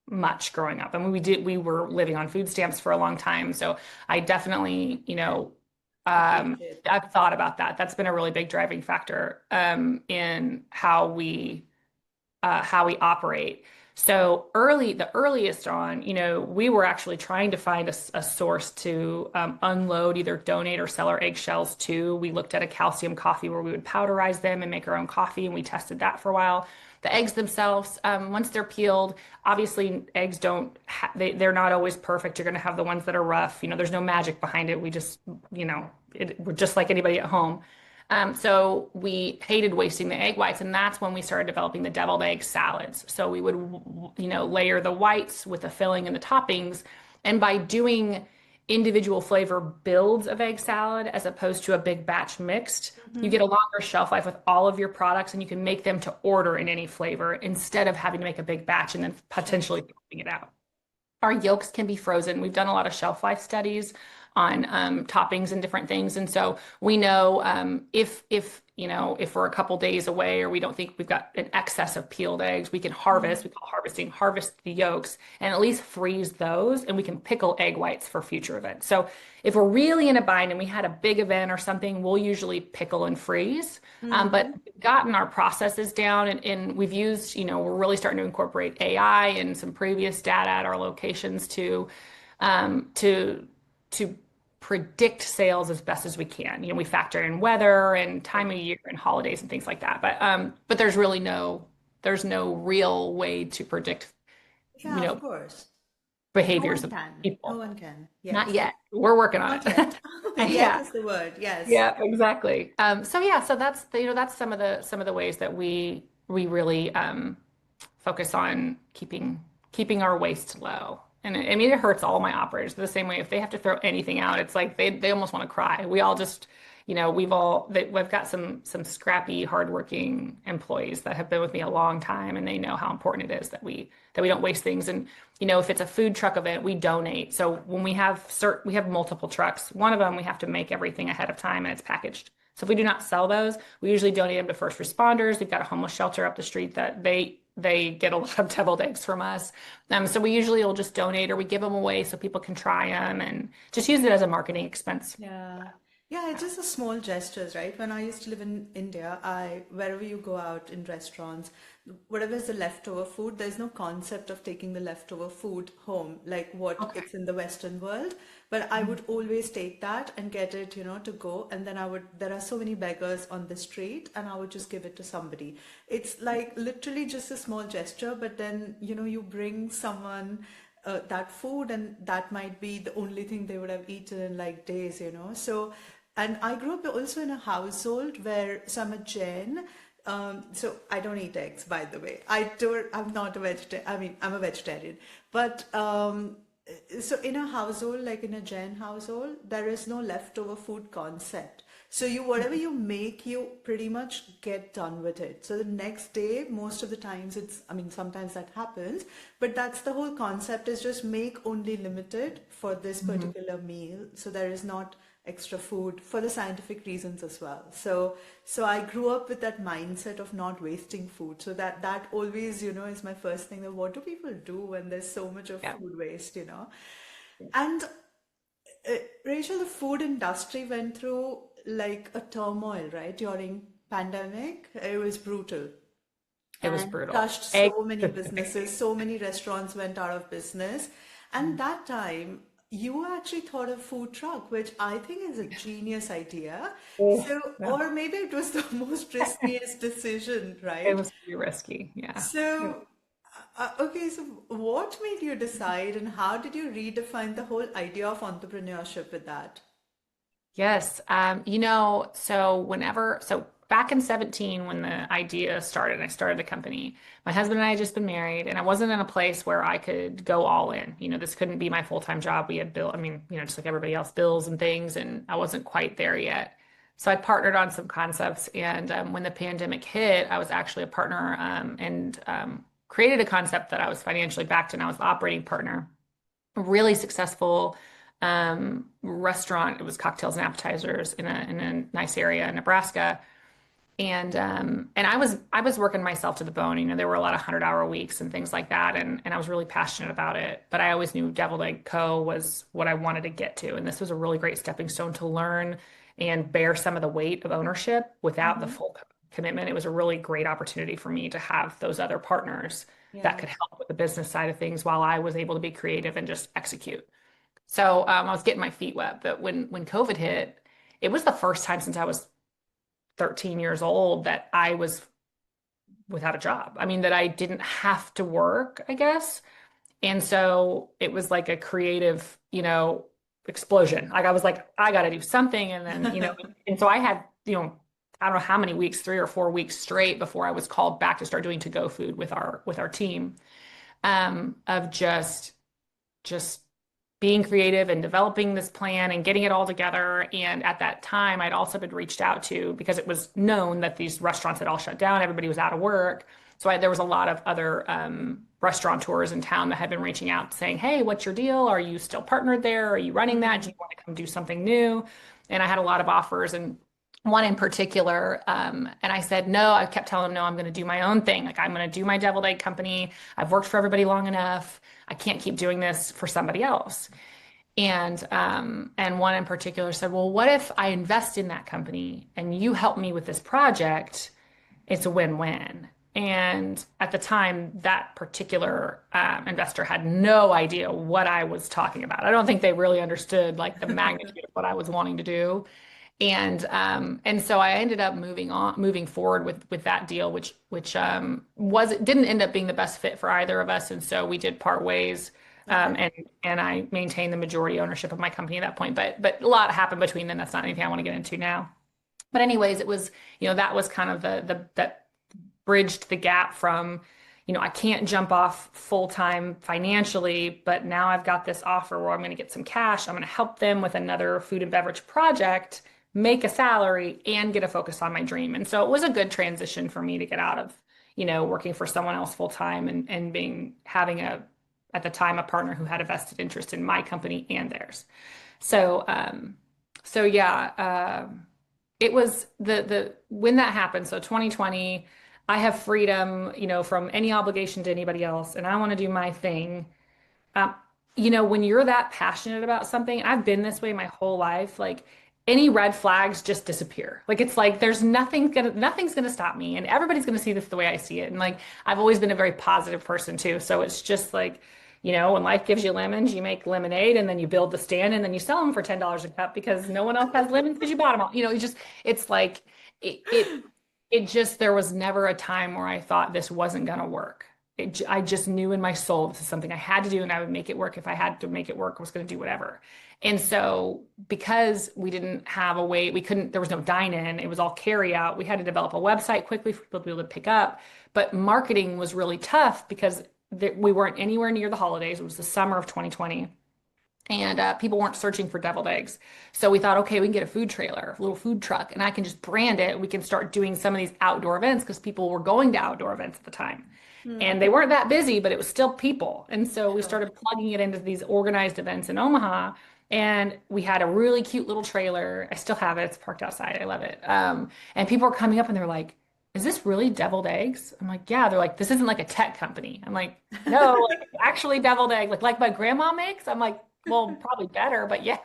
much growing up. I mean, we were living on food stamps for a long time. So I definitely, Appreciate that. I've thought about that. That's been a really big driving factor in how we operate. So the earliest on, we were actually trying to find a source to unload, either donate or sell our eggshells to. We looked at a calcium coffee where we would powderize them and make our own coffee, and we tested that for a while. The eggs themselves, once they're peeled, obviously eggs they're not always perfect. You're going to have the ones that are rough. There's no magic behind it. We're just like anybody at home. So we hated wasting the egg whites, and that's when we started developing the deviled egg salads. So we would, layer the whites with the filling and the toppings, and by doing individual flavor builds of egg salad as opposed to a big batch mixed, you get a longer shelf life with all of your products, and you can make them to order in any flavor instead of having to make a big batch and then potentially throwing it out. Our yolks can be frozen. We've done a lot of shelf life studies on toppings and different things, and so we know if we're a couple days away or we don't think we've got an excess of peeled eggs, we can harvest. We call harvest the yolks and at least freeze those, and we can pickle egg whites for future events. So if we're really in a bind and we had a big event or something, we'll usually pickle and freeze. But Mm-hmm. we've gotten our processes down, and we've used, we're really starting to incorporate AI and some previous data at our locations um, to to predict sales as best as we can. We factor in weather and time of year and holidays and things like that. But there's no real way to predict, you Yeah, of know, course. No behaviors one of can. No people. one can. Not Yes. yet. We're working on Not yet. it. Yet Yeah. is the word. Yes. Yeah, exactly. So yeah, so that's some of the ways that we really focus on keeping our waste low. And I mean, it hurts all my operators the same way. If they have to throw anything out, it's like they almost want to cry. We all just, we've got some scrappy, hardworking employees that have been with me a long time, and they know how important it is that we don't waste things. And if it's a food truck event, we donate. So when we have multiple trucks. One of them we have to make everything ahead of time, and it's packaged. So if we do not sell those, we usually donate them to first responders. We've got a homeless shelter up the street that they get a lot of deviled eggs from us. So we usually will just donate, or we give them away so people can try them and just use it as a marketing expense. Yeah. Yeah, it's just the small gestures, right? When I used to live in India, wherever you go out in restaurants, whatever is the leftover food, there's no concept of taking the leftover food home, like what Okay. it's in the Western world. But I would always take that and get it, to go. And then there are so many beggars on the street, and I would just give it to somebody. It's like literally just a small gesture, but then, you bring someone that food, and that might be the only thing they would have eaten in like days. So, and I grew up also in a household where, so I'm a Jain, So I don't eat eggs, by the way. I'm not a vegetarian. I mean, I'm a vegetarian. But so in a household, like in a Jain household, there is no leftover food concept. So whatever you make, you pretty much get done with it. So the next day, most of the times I mean, sometimes that happens, but that's the whole concept, is just make only limited for this particular meal. So there is not extra food for the scientific reasons as well. So I grew up with that mindset of not wasting food. So that always, is my first thing, that what do people do when there's so much of Yeah. food waste. And Rachel, the food industry went through like a turmoil, right? During pandemic, it was brutal It was and brutal. touched Egg. so many businesses. So many restaurants went out of business. And that time, you actually thought of food truck, which I think is a genius idea. Oh, So, yeah. or maybe it was the most riskiest decision, It right? was pretty risky. Yeah. So, okay, so what made you decide, and how did you redefine the whole idea of entrepreneurship with that? Yes. So back in 17, when the idea started, I started the company. My husband and I had just been married, and I wasn't in a place where I could go all in. This couldn't be my full-time job. We had bill, I mean, just like everybody else, bills and things, and I wasn't quite there yet. So I partnered on some concepts, and when the pandemic hit, I was actually a partner, and created a concept that I was financially backed, and I was the operating partner. A really successful restaurant. It was cocktails and appetizers in a nice area in Nebraska. And I was working myself to the bone. There were a lot of 100-hour weeks and things like that, and I was really passionate about it. But I always knew Deviled Egg Co. was what I wanted to get to, and this was a really great stepping stone to learn and bear some of the weight of ownership without the Mm-hmm. full commitment. It was a really great opportunity for me to have those other partners that Yeah. could help with the business side of things while I was able to be creative and just execute. So I was getting my feet wet. But when COVID hit, it was the first time since I was 13 years old that I was without a job. I mean, that I didn't have to work, I guess. And so it was like a creative, explosion. Like I was like, I got to do something. And then, and so I had, I don't know how many weeks, 3 or 4 weeks straight before I was called back to start doing to-go food with our team, of just being creative and developing this plan and getting it all together. And at that time, I'd also been reached out to because it was known that these restaurants had all shut down. Everybody was out of work. So there was a lot of other restaurateurs in town that had been reaching out saying, hey, what's your deal? Are you still partnered there? Are you running that? Do you want to come do something new? And I had a lot of offers, and one in particular. And I said, no, I kept telling them, no, I'm going to do my own thing. Like, I'm going to do my deviled egg company. I've worked for everybody long enough. I can't keep doing this for somebody else. And one in particular said, well, what if I invest in that company and you help me with this project? It's a win-win. And at the time, that particular investor had no idea what I was talking about. I don't think they really understood like the magnitude of what I was wanting to do. And so I ended up moving forward with that deal, which didn't end up being the best fit for either of us. And so we did part ways. Okay. And I maintained the majority ownership of my company at that point. But a lot happened between then. That's not anything I want to get into now. But anyways, it was, that was kind of that bridged the gap from, I can't jump off full time financially, but now I've got this offer where I'm going to get some cash. I'm going to help them with another food and beverage project, make a salary, and get a focus on my dream. And so it was a good transition for me to get out of, working for someone else full time and having at the time, a partner who had a vested interest in my company and theirs. So, yeah, it was when that happened. So 2020, I have freedom, from any obligation to anybody else, and I want to do my thing. Um, when you're that passionate about something, I've been this way my whole life. Like any red flags just disappear. Like it's like there's nothing's gonna stop me, and everybody's gonna see this the way I see it. And like I've always been a very positive person too. So it's just like, when life gives you lemons, you make lemonade, and then you build the stand, and then you sell them for $10 a cup because no one else has lemons because you bought them all. It's like it just there was never a time where I thought this wasn't gonna work. I just knew in my soul this is something I had to do, and I would make it work. If I had to make it work, I was going to do whatever. And so because we didn't have a way, we couldn't, there was no dine-in, it was all carry out. We had to develop a website quickly for people to be able to pick up. But marketing was really tough because we weren't anywhere near the holidays. It was the summer of 2020. And people weren't searching for deviled eggs. So we thought, okay, we can get a food trailer, a little food truck, and I can just brand it. We can start doing some of these outdoor events because people were going to outdoor events at the time. And they weren't that busy, but it was still people. And so we started plugging it into these organized events in Omaha. And we had a really cute little trailer. I still have it. It's parked outside. I love it. And people were coming up and they're like, is this really deviled eggs? I'm like, yeah. They're like, this isn't like a tech company. I'm like, no, like actually deviled egg, like my grandma makes. I'm like, well, probably better, but yeah.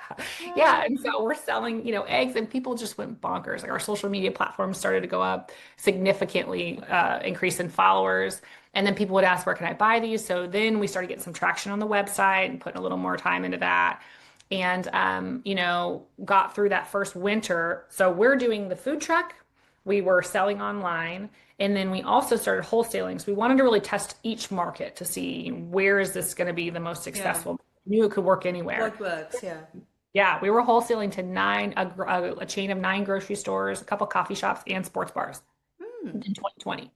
Yeah. And so we're selling, eggs, and people just went bonkers. Like our social media platforms started to go up significantly, increase in followers. And then people would ask, where can I buy these? So then we started getting some traction on the website and putting a little more time into that. And, got through that first winter. So we're doing the food truck. We were selling online. And then we also started wholesaling. So we wanted to really test each market to see where is this going to be the most successful. Knew it could work anywhere. What works, yeah. Yeah, we were wholesaling to a chain of 9 grocery stores, a couple coffee shops, and sports bars in 2020.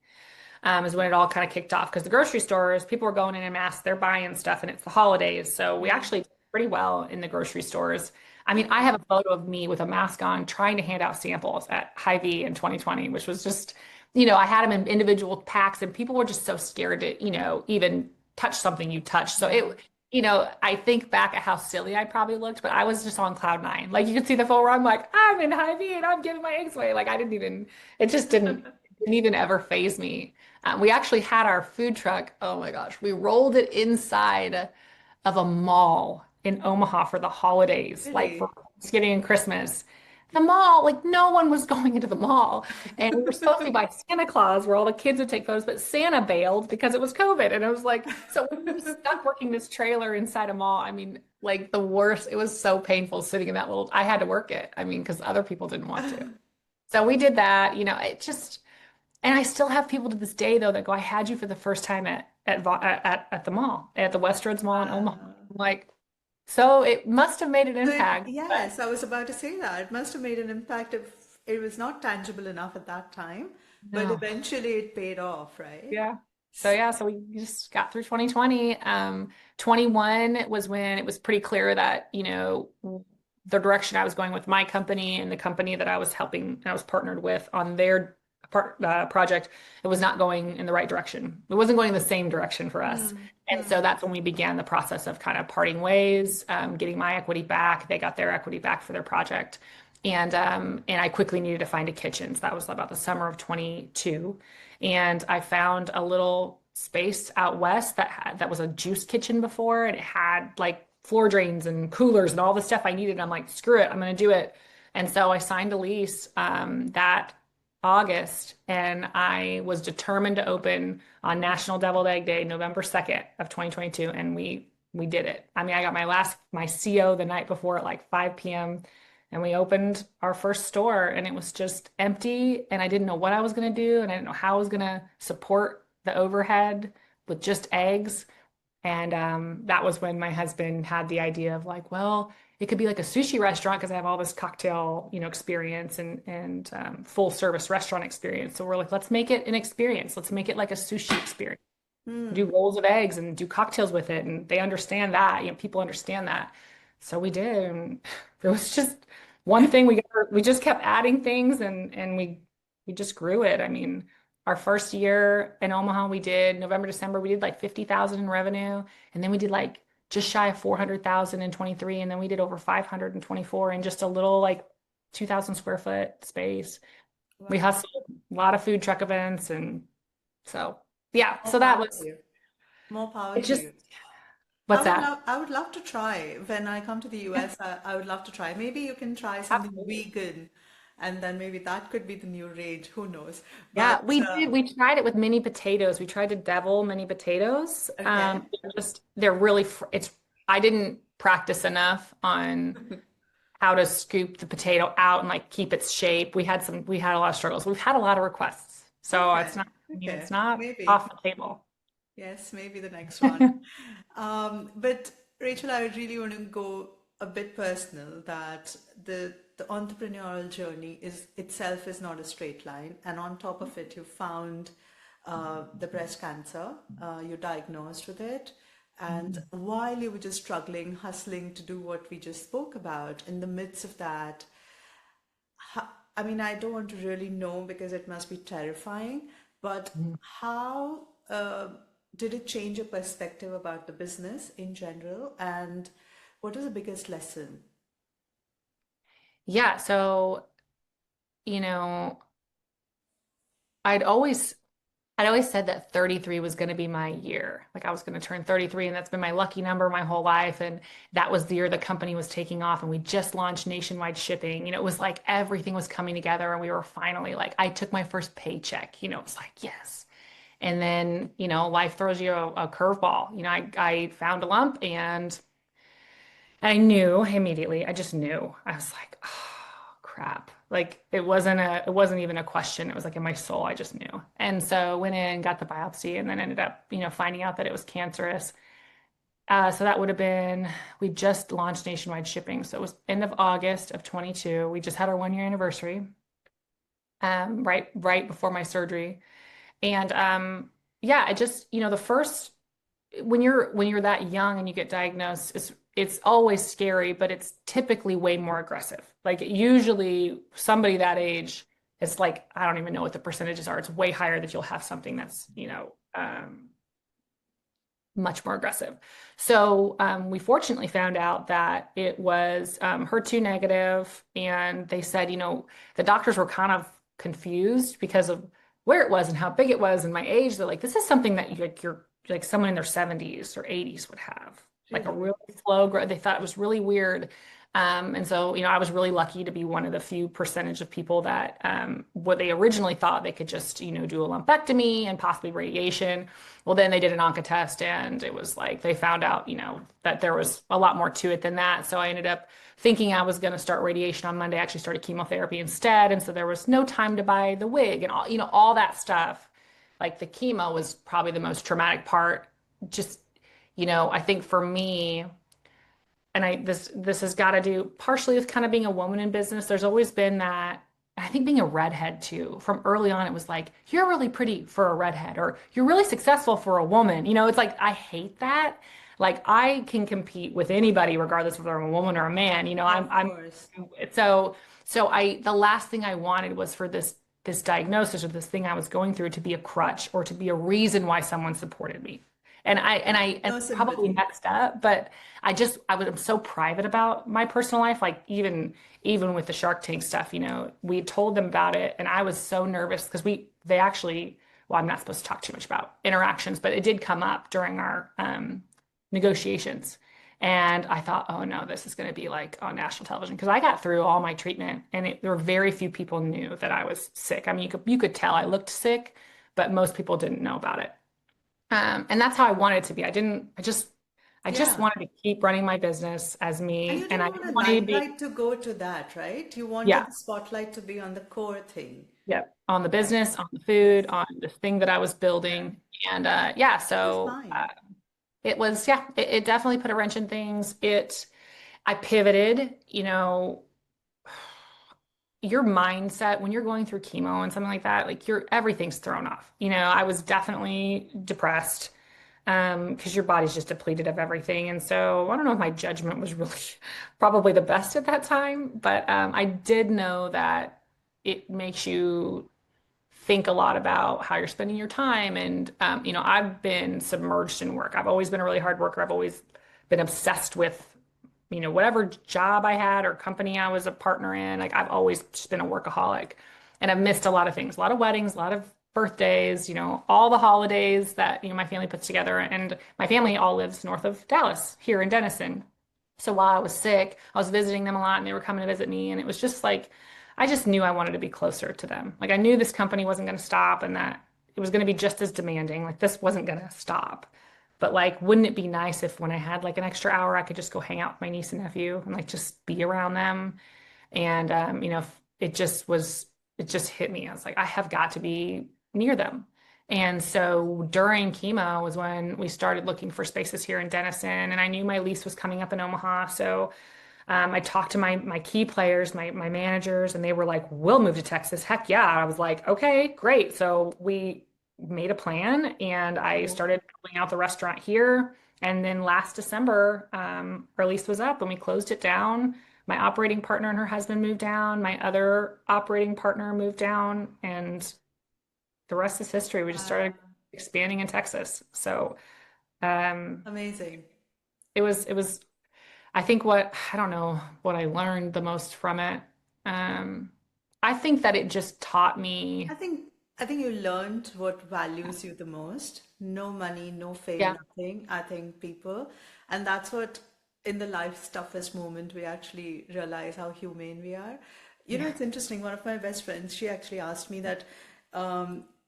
Is when it all kind of kicked off, because the grocery stores, people were going in mass, they're buying stuff, and it's the holidays. So we actually did pretty well in the grocery stores. I mean, I have a photo of me with a mask on trying to hand out samples at Hy-Vee in 2020, which was just, I had them in individual packs, and people were just so scared to, even touch something you touched. So I think back at how silly I probably looked, but I was just on cloud nine. Like you could see the photo where I'm like, I'm in Hy-Vee and I'm giving my eggs away. Like it just didn't even ever faze me. We actually had our food truck. Oh my gosh. We rolled it inside of a mall in Omaha for the holidays, like for Thanksgiving and Christmas. The mall, like no one was going into the mall. And we were supposed to be by Santa Claus where all the kids would take photos, but Santa bailed because it was COVID. And it was like, so we were stuck working this trailer inside a mall. I mean, like the worst, it was so painful sitting in that I had to work it. I mean, because other people didn't want to. So we did that, it just, and I still have people to this day though that go, I had you for the first time at the mall, at the Westroads Mall in Omaha. I'm like, so it must have made an impact. Yes, I was about to say that. It must have made an impact if it was not tangible enough at that time, but eventually it paid off, right? Yeah. So we just got through 2020. 21 was when it was pretty clear that, the direction I was going with my company and the company that I was partnered with on their project, it was not going in the right direction. It wasn't going the same direction for us. And so that's when we began the process of kind of parting ways, getting my equity back. They got their equity back for their project. And I quickly needed to find a kitchen. So that was about the summer of 22. And I found a little space out west that was a juice kitchen before, and it had like floor drains and coolers and all the stuff I needed. I'm like, screw it, I'm going to do it. And so I signed a lease that August, and I was determined to open on National Deviled Egg Day, November 2nd of 2022. And we did it. I mean, I got my CO the night before at like 5 p.m. and we opened our first store, and it was just empty, and I didn't know what I was going to do, and I didn't know how I was going to support the overhead with just eggs. And that was when my husband had the idea of like, well, it could be like a sushi restaurant because I have all this cocktail, experience and full service restaurant experience. So we're like, let's make it an experience. Let's make it like a sushi experience. Do rolls of eggs and do cocktails with it. And they understand that, people understand that. So we did. And it was just one thing. We just kept adding things, and we just grew it. I mean, our first year in Omaha, we did November, December, we did like 50,000 in revenue. And then we did like just shy of 400,000 in 23. And then we did over 524 in just a little like 2,000 square foot space. Wow. We hustled a lot of food truck events. And so, yeah, so that was more power to you. What's that? I would love to try when I come to the US. I would love to try. Maybe you can try something vegan. And then maybe that could be the new rage. Who knows? But, yeah, we did. We tried it with mini potatoes. We tried to devil mini potatoes. Okay. They're really, I didn't practice enough on how to scoop the potato out and like keep its shape. We had a lot of struggles. We've had a lot of requests. So it's not, it's not maybe off the table. Yes, maybe the next one. But Rachel, I really want to go a bit personal that the entrepreneurial journey is itself is not a straight line, and on top of it, you found the breast cancer. You're diagnosed with it, and while you were just struggling, hustling to do what we just spoke about, in the midst of that, I mean, I don't want to really know because it must be terrifying, but how did it change your perspective about the business in general? And what was the biggest lesson? Yeah, so, you know, I'd always I'd always said that 33 was going to be my year. Like I was going to turn 33, and that's been my lucky number my whole life. And that was the year the company was taking off, and we just launched nationwide shipping. It was like everything was coming together, and we were finally like, I took my first paycheck. It was like, yes. And then, life throws you a curveball. I found a lump, and I knew immediately. I just knew. I was like, oh, crap. Like it wasn't even a question. It was like in my soul, I just knew. And so went in, got the biopsy, and then ended up, finding out that it was cancerous. So that would have been, we just launched nationwide shipping. So it was end of August of 22. We just had our 1 year anniversary, right before my surgery. And yeah, I just, the first when you're that young and you get diagnosed, it's always scary, but it's typically way more aggressive. Like usually somebody that age, it's like I don't even know what the percentages are. It's way higher that you'll have something that's, much more aggressive. So we fortunately found out that it was HER2 negative, and they said, the doctors were kind of confused because of where it was and how big it was and my age. They're like, this is something that you're like someone in their 70s or 80s would have, like a Really? really slow growth. They thought it was really weird. And so, I was really lucky to be one of the few percentage of people that what they originally thought they could just, do a lumpectomy and possibly radiation. Well, then they did an onco test, and it was like they found out, that there was a lot more to it than that. So I ended up thinking I was going to start radiation on Monday. I actually started chemotherapy instead. And so there was no time to buy the wig and all that stuff. Like the chemo was probably the most traumatic part. Just, I think for me, and this has got to do partially with kind of being a woman in business. There's always been that. I think being a redhead too, from early on, it was like, you're really pretty for a redhead, or you're really successful for a woman. It's like, I hate that. Like, I can compete with anybody, regardless if they're a woman or a man. Of course. So, the last thing I wanted was for this diagnosis or this thing I was going through to be a crutch or to be a reason why someone supported me. And No probably sympathy. messed up, but I'm so private about my personal life. Like even with the Shark Tank stuff, we told them about it, and I was so nervous because they actually, well, I'm not supposed to talk too much about interactions, but it did come up during our negotiations. And I thought, oh no, this is going to be like on national television, because I got through all my treatment, and there were very few people knew that I was sick. I mean, you could tell I looked sick, but most people didn't know about it. And that's how I wanted it to be. I just Yeah. wanted to keep running my business as And me, you and didn't I want didn't a want to be, limelight to go to that, right? You wanted yeah, the spotlight to be on the core thing. yeah, on the Right. business, on the food, Yes. on the thing that I was Yeah. building, and yeah, Which is so fine. it was, yeah, it definitely put a wrench in things. I pivoted, your mindset when you're going through chemo and something like that, like everything's thrown off. I was definitely depressed because your body's just depleted of everything. And so I don't know if my judgment was really probably the best at that time, but I did know that it makes you think a lot about how you're spending your time. And, I've been submerged in work. I've always been a really hard worker. I've always been obsessed with, whatever job I had or company I was a partner in. Like I've always just been a workaholic, and I've missed a lot of things, a lot of weddings, a lot of birthdays, all the holidays that, my family puts together. And my family all lives north of Dallas here in Denison. So while I was sick, I was visiting them a lot, and they were coming to visit me. And it was just like, I just knew I wanted to be closer to them. Like I knew this company wasn't going to stop, and that it was going to be just as demanding. Like this wasn't going to stop. But like, wouldn't it be nice if when I had like an extra hour, I could just go hang out with my niece and nephew and like just be around them? And it just hit me. I was like, I have got to be near them. And so during chemo was when we started looking for spaces here in Denison, and I knew my lease was coming up in Omaha. So I talked to my key players, my managers, and they were like, "We'll move to Texas." Heck yeah! I was like, "Okay, great." So we made a plan, and I started building out the restaurant here. And then last December, our lease was up, and we closed it down. My operating partner and her husband moved down. My other operating partner moved down, and the rest is history. We just started expanding in Texas. So um, Amazing. it was I think what I don't know what I learned the most from it. Um, I think that it just taught I me, think I think you learned what values you the most. No money, no fame, yeah, nothing. I think people, and that's what in the life's toughest moment we actually realize how humane we are. You know, yeah, it's interesting. One of my best friends, she actually asked me that,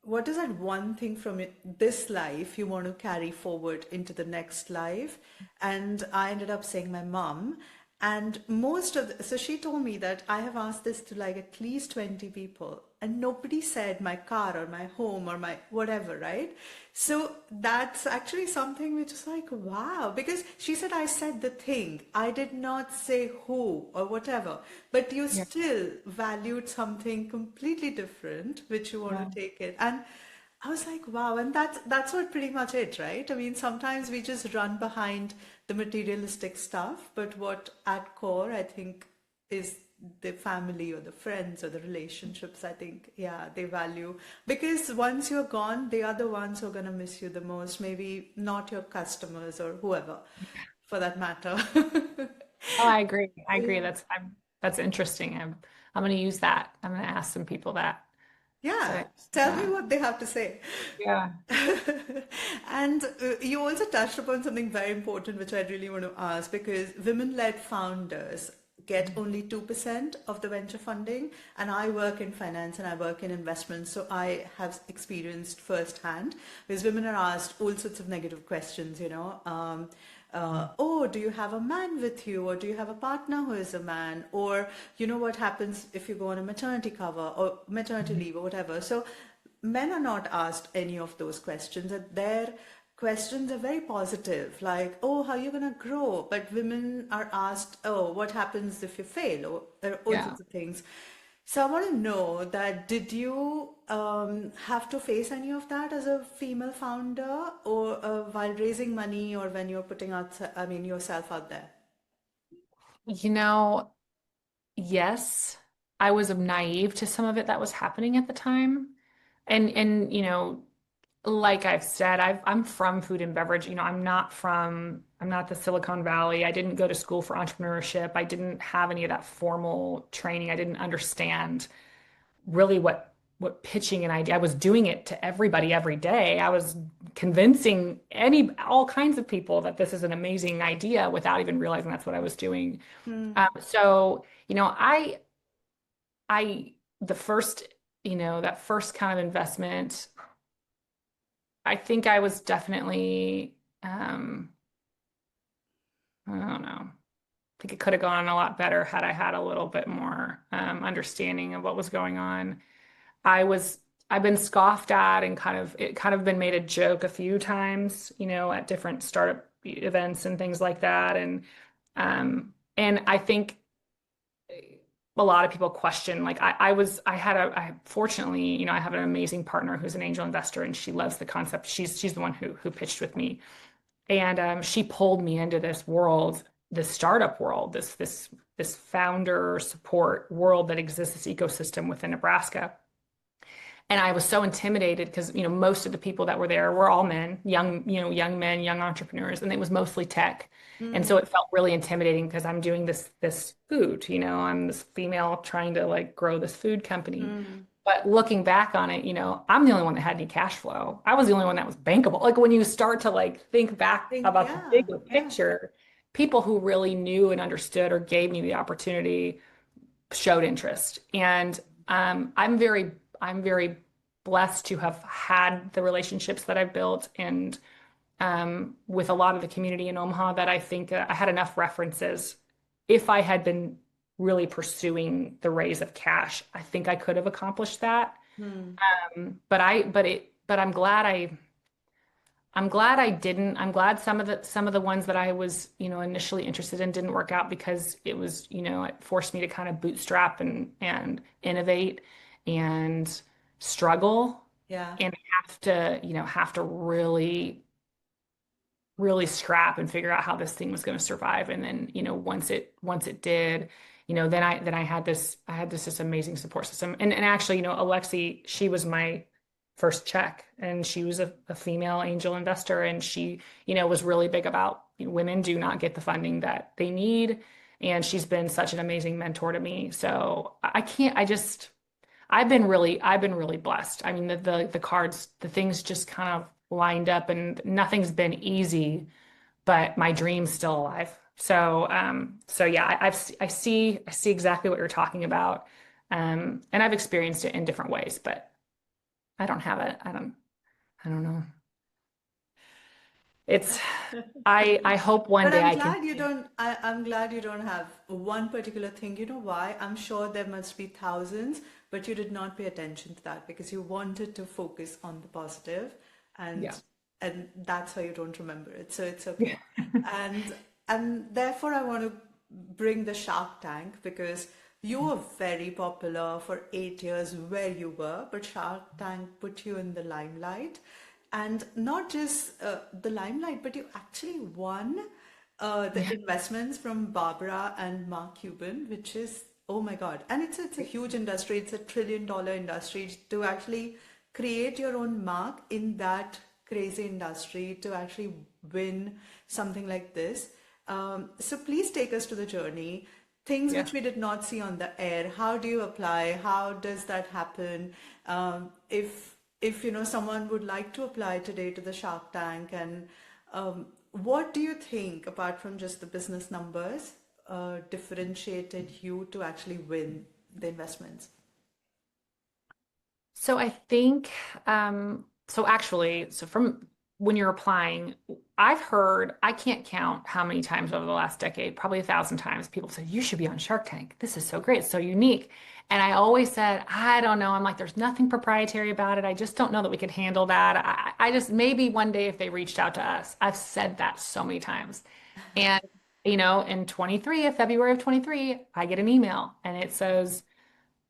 what is that one thing from this life you want to carry forward into the next life? And I ended up saying my mom. And so she told me that I have asked this to like at least 20 people, and nobody said my car or my home or my whatever, right? So that's actually something which is like, wow, because she said I said the thing, I did not say who or whatever, but you yeah, still valued something completely different, which you want yeah, to take it. And I was like, wow, and that's what pretty much it, right? I mean, sometimes we just run behind the materialistic stuff, but what at core I think is the family or the friends or the relationships, I think, yeah, they value because once you're gone, they are the ones who are gonna miss you the most, maybe not your customers or whoever for that matter. Oh, I agree. I agree. Yeah. That's interesting. I'm going to use that. I'm going to ask some people that. So Yeah, I, tell me yeah, what they have to say. yeah, And you also touched upon something very important, which I really want to ask because women-led founders get only 2% of the venture funding. And I work in finance and I work in investments. So I have experienced firsthand because women are asked all sorts of negative questions, oh, do you have a man with you? Or do you have a partner who is a man? Or, you know, what happens if you go on a maternity cover or maternity leave or whatever? So men are not asked any of those questions. And their questions are very positive, like, oh, how are you going to grow? But women are asked, oh, what happens if you fail? Or there are all yeah. sorts of things. So I want to know that did you have to face any of that as a female founder or while raising money or when you're putting out, I mean, yourself out there? You know, yes, I was naive to some of it that was happening at the time. And like I've said, I'm from food and beverage. I'm not the Silicon Valley. I didn't go to school for entrepreneurship. I didn't have any of that formal training. I didn't understand really what pitching an idea. I was doing it to everybody every day. I was convincing all kinds of people that this is an amazing idea without even realizing that's what I was doing. So, I the first, that first kind of investment. I think I was definitely, I don't know. I think it could have gone a lot better had I had a little bit more understanding of what was going on. I was, I've been scoffed at and it kind of been made a joke a few times, at different startup events and things like that. And I think a lot of people question, like fortunately, I have an amazing partner who's an angel investor and she loves the concept. She's the one who pitched with me. And she pulled me into this world, this startup world, this founder support world that exists, this ecosystem within Nebraska. And I was so intimidated because, most of the people that were there were all men, young men, young entrepreneurs, and it was mostly tech. And so it felt really intimidating because I'm doing this food, I'm this female trying to like grow this food company. But looking back on it, I'm the only one that had any cash flow. I was the only one that was bankable. Like when you start to like think back Think, about the yeah, bigger yeah. picture, people who really knew and understood or gave me the opportunity showed interest. And I'm very blessed to have had the relationships that I've built and with a lot of the community in Omaha that I think I had enough references. If I had been really pursuing the raise of cash, I think I could have accomplished that. But but I'm glad I didn't. I'm glad some of the ones that I was, initially interested in didn't work out because it was, it forced me to kind of bootstrap and innovate and struggle Yeah. and have to really, really scrap and figure out how this thing was going to survive. And then, once it did, then I had this amazing support system. And actually, Alexi, she was my first check, and she was a female angel investor, and she, was really big about women do not get the funding that they need. And she's been such an amazing mentor to me. So I can't, I just, I've been really blessed. I mean, the cards, the things just kind of lined up, and nothing's been easy, but my dream's still alive. So yeah, I see exactly what you're talking about. And I've experienced it in different ways, but I don't have it. I don't know. It's, I hope one But day I'm I can. glad you don't, I'm glad you don't have one particular thing. You know why? I'm sure there must be thousands, but you did not pay attention to that because you wanted to focus on the positive, Yeah. and that's why you don't remember it. So it's Yeah. okay. And and therefore I want to bring the Shark Tank because you were very popular for 8 years where you were, but Shark Tank put you in the limelight. And not just the limelight, but you actually won the Yeah. investments from Barbara and Mark Cuban, which is, oh my God. And it's a huge industry. It's $1 trillion industry to actually create your own mark in that crazy industry to actually win something like this. So please take us to the journey. Things Yeah. which we did not see on the air. How do you apply? How does that happen? If someone would like to apply today to the Shark Tank, and what do you think, apart from just the business numbers, differentiated you to actually win the investments? So I think, so actually, so from when you're applying, I've heard, I can't count how many times over the last decade, probably 1,000 times, people said, you should be on Shark Tank. This is so great, it's so unique. And I always said, I don't know. I'm like, there's nothing proprietary about it. I just don't know that we could handle that. I just, maybe one day if they reached out to us, I've said that so many times. And, in February of 23, I get an email and it says,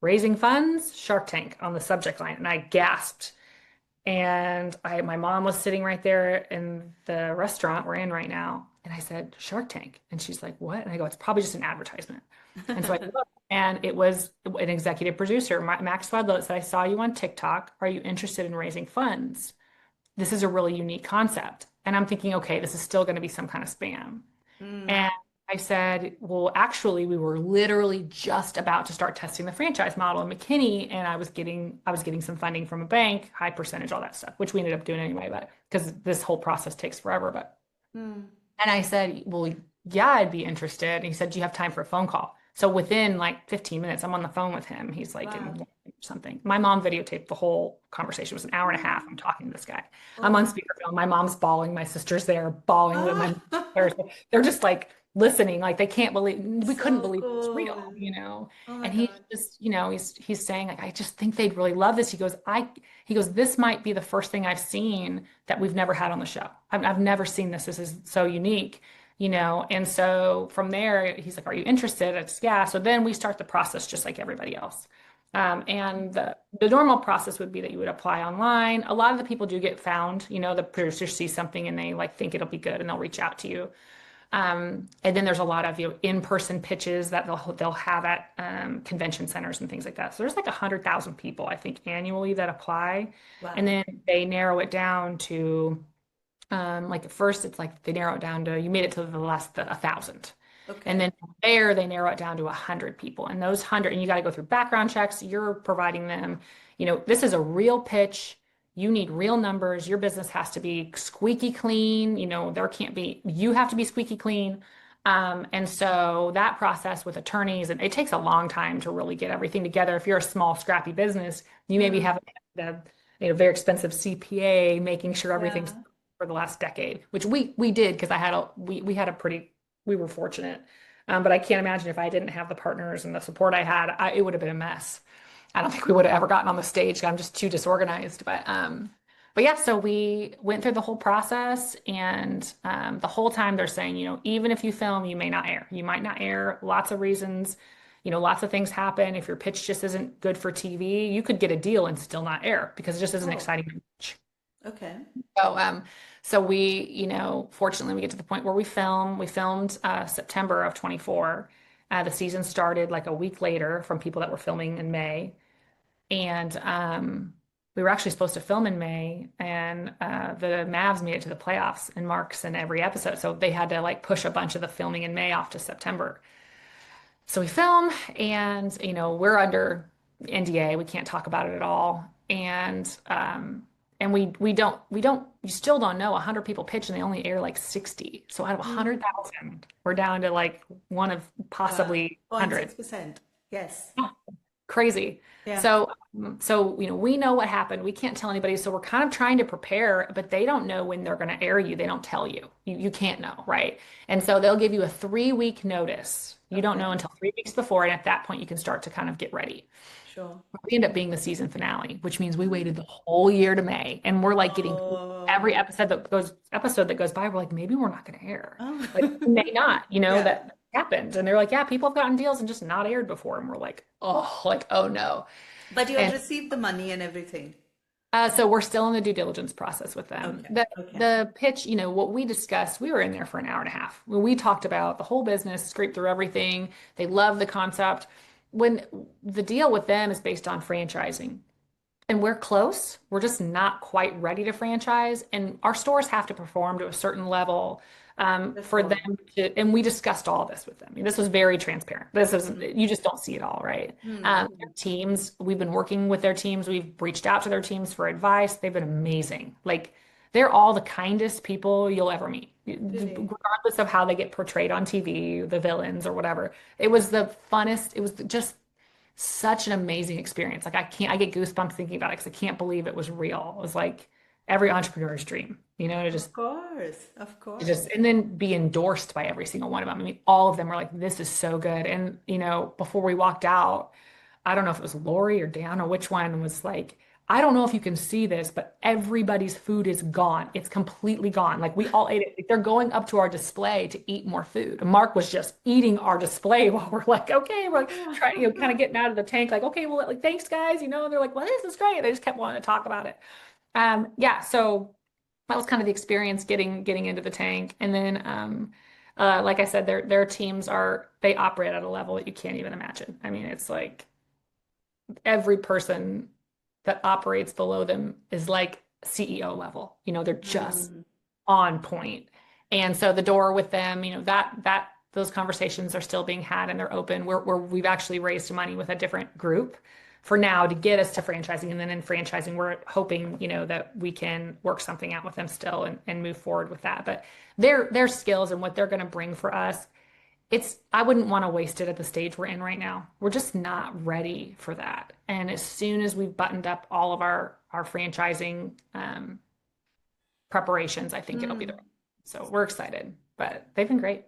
raising funds, Shark Tank on the subject line. And I gasped. And my mom was sitting right there in the restaurant we're in right now. And I said, Shark Tank. And she's like, what? And I go, it's probably just an advertisement. And so I looked, and it was an executive producer, Max Swadlow, that said, I saw you on TikTok. Are you interested in raising funds? This is a really unique concept. And I'm thinking, okay, this is still going to be some kind of spam. And I said, well, actually, we were literally just about to start testing the franchise model in McKinney, and I was getting some funding from a bank, high percentage, all that stuff, which we ended up doing anyway, but because this whole process takes forever. But and I said, well, yeah, I'd be interested. And he said, do you have time for a phone call? So within like 15 minutes, I'm on the phone with him. He's like Wow. in something. My mom videotaped the whole conversation. It was an hour and a half. I'm talking to this guy. I'm on Oh. speakerphone. My mom's bawling. My sister's there bawling with my Ah, they're just like listening, like they can't believe we couldn't so believe it was cool. real. Oh my And he's God. just, he's saying like, I just think they'd really love this. He goes, this might be the first thing I've seen that we've never had on the show. I've never seen this. This is so unique. And so from there, he's like, are you interested? It's yeah. So then we start the process just like everybody else. And the normal process would be that you would apply online. A lot of the people do get found, the producers see something and they like think it'll be good and they'll reach out to you. And then there's a lot of in-person pitches that they'll have at convention centers and things like that. So there's like 100,000 people, I think, annually that apply. And Wow. then they narrow it down to like at first it's like they narrow it down to you made it to the last 1,000. And Okay. then from there they narrow it down to 100 people. And those 100, and you got to go through background checks. You're providing them, this is a real pitch. You need real numbers. Your business has to be squeaky clean. There can't be, you have to be squeaky clean. And so that process with attorneys, and it takes a long time to really get everything together. If you're a small, scrappy business, you maybe have a very expensive CPA making sure everything's Yeah. for the last decade, which we did because we had a pretty, we were fortunate. But I can't imagine if I didn't have the partners and the support I had, it would have been a mess. I don't think we would have ever gotten on the stage. I'm just too disorganized. But yeah, so we went through the whole process, and the whole time they're saying, even if you film, you may not air. You might not air. Lots of reasons. Lots of things happen. If your pitch just isn't good for TV, you could get a deal and still not air because it just isn't Oh, exciting to watch. okay. So we, fortunately, we get to the point where we film. We filmed September of 24. The season started like a week later from people that were filming in May. And we were actually supposed to film in May, and the Mavs made it to the playoffs and Marks in every episode. So they had to like push a bunch of the filming in May off to September. So we film, and we're under NDA. We can't talk about it at all. And we still don't know. 100 people pitch, and they only air like 60. So out of Mm. 100,000, we're down to like one of Wow. possibly 100. 0.6%. Yes. Crazy. Yeah. So we know what happened. We can't tell anybody. So we're kind of trying to prepare, but they don't know when they're going to air you. They don't tell you. You can't know, right? And so they'll give you a 3 week notice. You don't Okay. know until 3 weeks before, and at that point, you can start to kind of get ready. Sure. We end up being the season finale, which means we waited the whole year to May, and we're like getting every Oh. episode that goes by. We're like, maybe we're not going to air. Oh. Like, we may not. Yeah. That happened, and they're like, yeah, people have gotten deals and just not aired before, and we're like, oh no. But you had And received the money and everything. so we're still in the due diligence process with them. Okay. The Okay. the pitch, what we discussed, we were in there for an hour and a half. We talked about the whole business, scraped through everything. They love the concept. When the deal with them is based on franchising, and we're close, we're just not quite ready to franchise, and our stores have to perform to a certain level for Before. them to. And we discussed all this with them. I mean, this was very transparent. This is Mm. You just don't see it all, right? Mm. Their teams, we've been working with their teams. We've reached out to their teams for advice. They've been amazing. Like, they're all the kindest people you'll ever meet, Really? regardless of how they get portrayed on TV, the villains or whatever. It was the funnest. It was just such an amazing experience. Like, I get goosebumps thinking about it because I can't believe it was real. It was like every entrepreneur's dream, to just Of course. Of to course. just and then be endorsed by every single one of them. I mean, all of them were like, this is so good. And before we walked out, I don't know if it was Lori or Dan or which one was like, I don't know if you can see this, but everybody's food is gone. It's completely gone. Like, we all ate it. Like, they're going up to our display to eat more food. And Mark was just eating our display while we're like, okay, we're like trying, kind of getting out of the tank, like, okay, well, like, thanks, guys, and they're like, well, this is great. They just kept wanting to talk about it. Yeah, so that was kind of the experience getting into the tank. And then like I said, their teams they operate at a level that you can't even imagine. I mean, it's like every person that operates below them is like CEO level. They're just Mm. on point. And so the door with them, that those conversations are still being had, and they're open. We've actually raised money with a different group for now to get us to franchising. And then in franchising, we're hoping, that we can work something out with them still and move forward with that. But their skills and what they're going to bring for us, I wouldn't want to waste it at the stage we're in right now. We're just not ready for that. And as soon as we've buttoned up all of our franchising preparations, I think it'll be the Mm. right. So we're excited, but they've been great.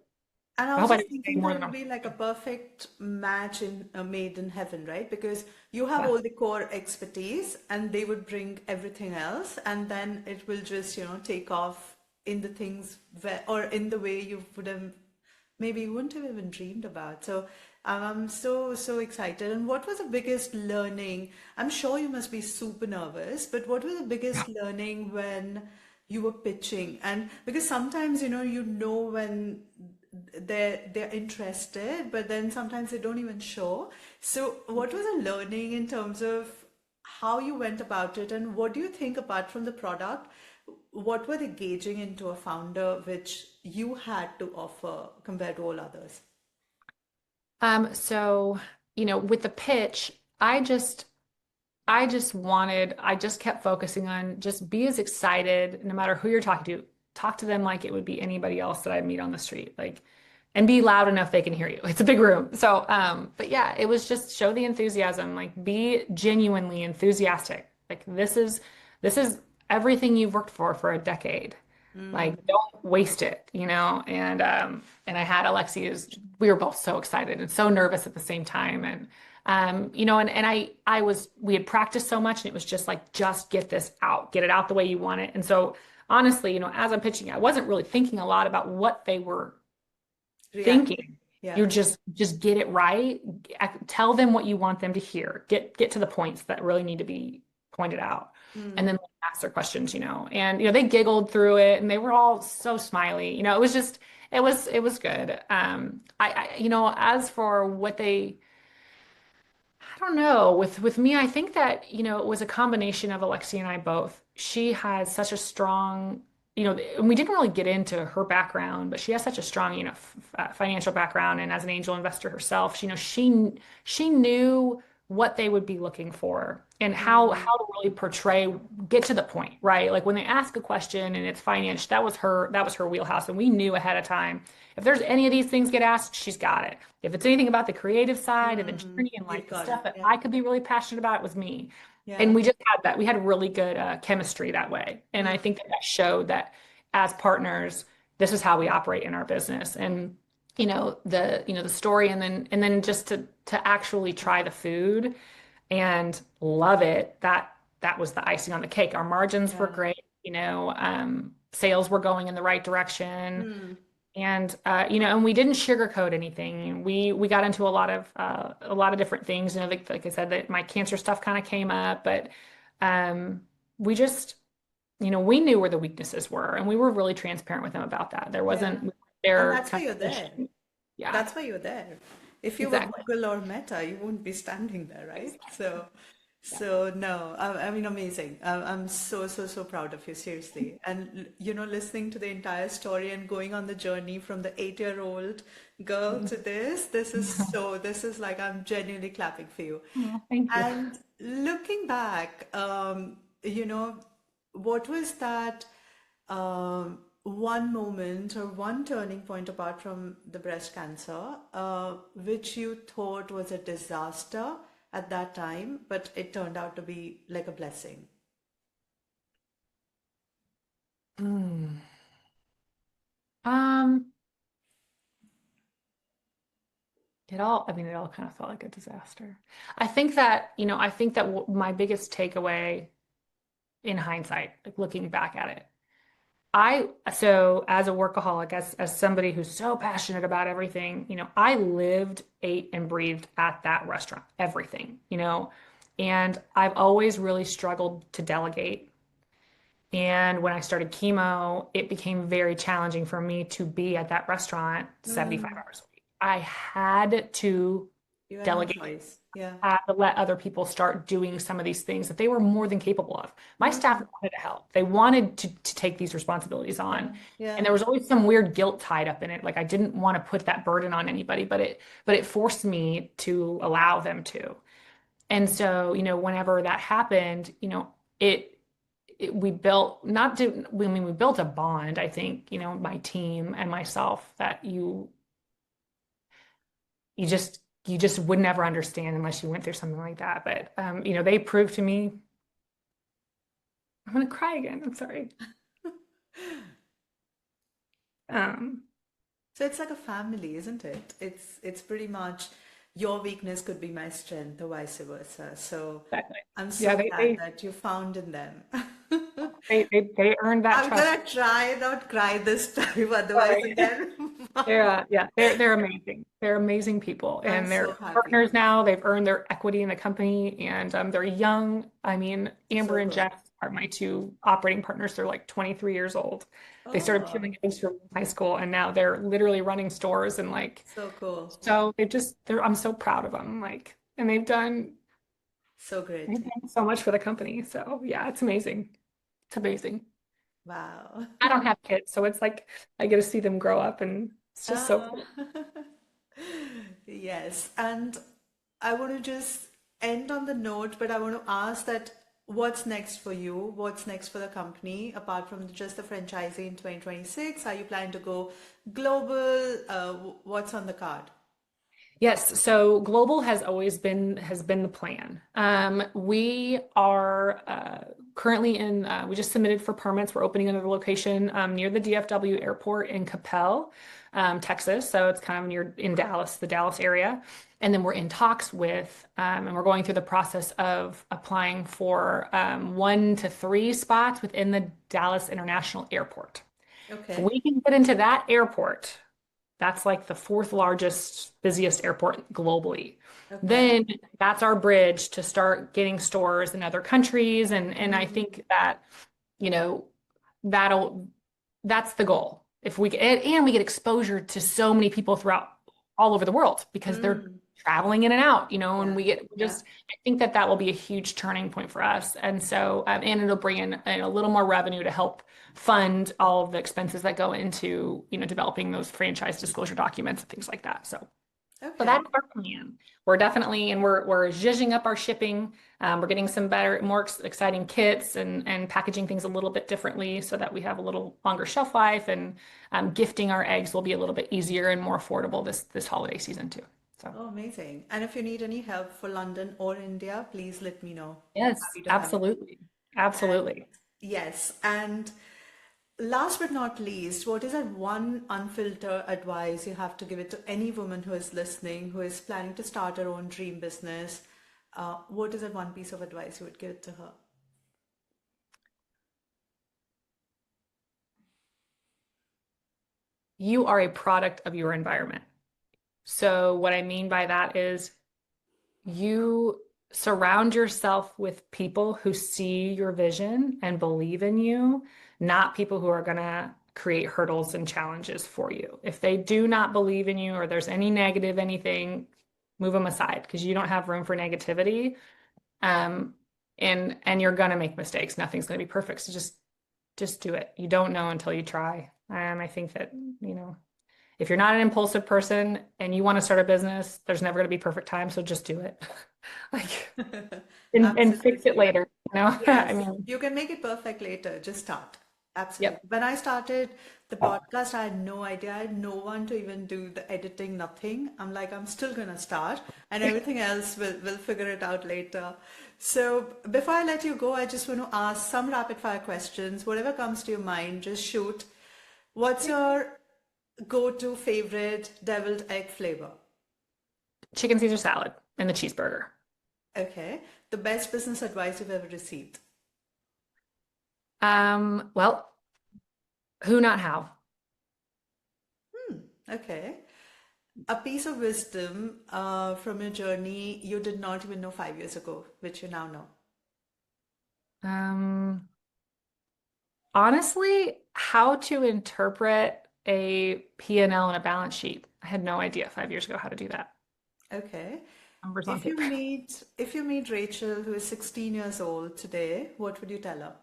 And I I was hope I just didn't say thinking more that than it'll I'm. be like a perfect match in made in heaven, right? Because you have Yeah. all the core expertise and they would bring everything else, and then it will just, take off in the things where, or in the way you would have maybe you wouldn't have even dreamed about. So I'm so excited. And what was the biggest learning? I'm sure you must be super nervous, but what was the biggest learning when you were pitching? And because sometimes when they're interested, but then sometimes they don't even show. So what was the learning in terms of how you went about it, and what do you think apart from the product? What were they gauging into a founder which you had to offer compared to all others? So, with the pitch, I just kept focusing on just be as excited, no matter who you're talking to, talk to them like it would be anybody else that I meet on the street, like, and be loud enough they can hear you. It's a big room. So, but yeah, it was just show the enthusiasm, like be genuinely enthusiastic. Like, this is everything you've worked for a decade. Like, don't waste it, And I had Alexi, we were both so excited and so nervous at the same time. And We had practiced so much and it was just like, just get this out, get it out the way you want it. And so honestly, as I'm pitching, I wasn't really thinking a lot about what they were Reacting. thinking. Yeah. You're just get it right. Tell them what you want them to hear. Get to the points that really need to be pointed out. And then ask their questions, and they giggled through it and they were all so smiley. It was just it was good. As for what they I don't know. With me, I think that, it was a combination of Alexia and I both. She has such a strong, and we didn't really get into her background, but she has such a strong, financial background. And as an angel investor herself, she knew what they would be looking for and how to really portray, get to the point, right? Like when they ask a question and it's finance, that was her wheelhouse. And we knew ahead of time, if there's any of these things get asked, she's got it. If it's anything about the creative side and the journey and like the stuff that I could be really passionate about, it was me. And we just had that. We had really good chemistry that way. And I think that showed that as partners, this is how we operate in our business. And the story, and then just to actually try the food and love it, that was the icing on the cake. Our margins were great, sales were going in the right direction. And and we didn't sugarcoat anything. We got into a lot of different things. Like I said, that my cancer stuff kind of came up, but we just, we knew where the weaknesses were, and we were really transparent with them about that. There wasn't there. And that's why you're there. Yeah, that's why you're there. If you were Google or Meta, you wouldn't be standing there, right? So no, I mean, amazing. I'm so proud of you, seriously. And, listening to the entire story and going on the journey from the 8-year-old girl to this is like, I'm genuinely clapping for you. Thank you. And looking back, what was that one moment or one turning point apart from the breast cancer, which you thought was a disaster at that time, but it turned out to be like a blessing? Um, it all kind of felt like a disaster. I think that, my biggest takeaway in hindsight, like looking back at it, so as a workaholic, as somebody who's so passionate about everything, I lived, ate, and breathed at that restaurant, everything, and I've always really struggled to delegate. And when I started chemo, it became very challenging for me to be at that restaurant 75 hours a week. I had to You had no delegate. choice. Yeah. Had to let other people start doing some of these things that they were more than capable of. My staff wanted to help. They wanted to take these responsibilities on. Yeah. And there was always some weird guilt tied up in it. Like I didn't want to put that burden on anybody, but it forced me to allow them to. And so, whenever that happened, we built we built a bond, I think, my team and myself, that you just would never understand unless you went through something like that. But they proved to me. I'm gonna cry again. I'm sorry. So it's like a family, isn't it? It's pretty much your weakness could be my strength, or vice versa. So Exactly. I'm so Yeah, glad that you found in them. they earned that I'm trust. gonna try not cry this time, otherwise Sorry. again. They're amazing. They're amazing people, I'm and they're so happy. partners now. They've earned their equity in the company, and they're young. I mean, Amber So and good. Jeff are my two operating partners. They're like 23 years old. They started Oh, peeling eggs from high school, and now they're literally running stores and like. so cool. So I'm so proud of them. Like, and So great. they've done so much for the company. So yeah, it's amazing. It's amazing. Wow. I don't have kids, so it's like I get to see them grow up, and it's just so cool. Yes. And I want to just end on the note, but I want to ask that what's next for you? What's next for the company apart from just the franchisee in 2026? Are you planning to go global? What's on the card? Yes, so global has always been the plan. We are currently we just submitted for permits. We're opening another location near the DFW airport in Capel, Texas. So it's kind of in Dallas, the Dallas area. And then we're in talks with, and we're going through the process of applying for 1 to 3 spots within the Dallas International Airport. If Okay. we can get into that airport, that's like the fourth largest, busiest airport globally. Okay. Then that's our bridge to start getting stores in other countries. And I Mm, think that, you know, that'll that's the goal. If we and we get exposure to so many people throughout all over the world because they're mm. traveling in and out, and Yeah. we Yeah. just I think that that will be a huge turning point for us. And so and it'll bring in a little more revenue to help fund all of the expenses that go into, developing those franchise disclosure documents and things like that. So Okay. that's our plan. We're definitely, and we're zhuzhing up our shipping. We're getting some better, more exciting kits and packaging things a little bit differently so that we have a little longer shelf life. And gifting our eggs will be a little bit easier and more affordable this holiday season too. So Oh, amazing. And if you need any help for London or India, please let me know. yes, Happy to help. absolutely, And absolutely. yes, and last but not least, what is that one unfiltered advice you have to give it to any woman who is listening, who is planning to start her own dream business? What is that one piece of advice you would give it to her? You are a product of your environment. So what I mean by that is you surround yourself with people who see your vision and believe in you, not people who are going to create hurdles and challenges for you. If they do not believe in you or there's any negative anything, move them aside because you don't have room for negativity. Um, and you're going to make mistakes. Nothing's going to be perfect. So just do it. You don't know until you try. I think that, if you're not an impulsive person and you want to start a business, there's never going to be perfect time, so just do it. Like and fix it Absolutely. later, you know? I Yes, mean, you can make it perfect later. Just start. Absolutely. yep. When I started the podcast, I had no idea. I had no one to even do the editing, nothing. I'm like, I'm still gonna start, and everything else we'll figure it out later. So before I let you go, I just want to ask some rapid fire questions. Whatever comes to your mind, just shoot. What's your go-to favorite deviled egg flavor? Chicken Caesar salad and the cheeseburger. Okay. The best business advice you've ever received. Well, who not how? Okay. A piece of wisdom from your journey you did not even know 5 years ago, which you now know. Um, Honestly, how to interpret a P&L and a balance sheet. I had no idea 5 years ago how to do that. Okay. Numbers on If you paper. meet if you meet Rachel, who is 16 years old today, what would you tell her?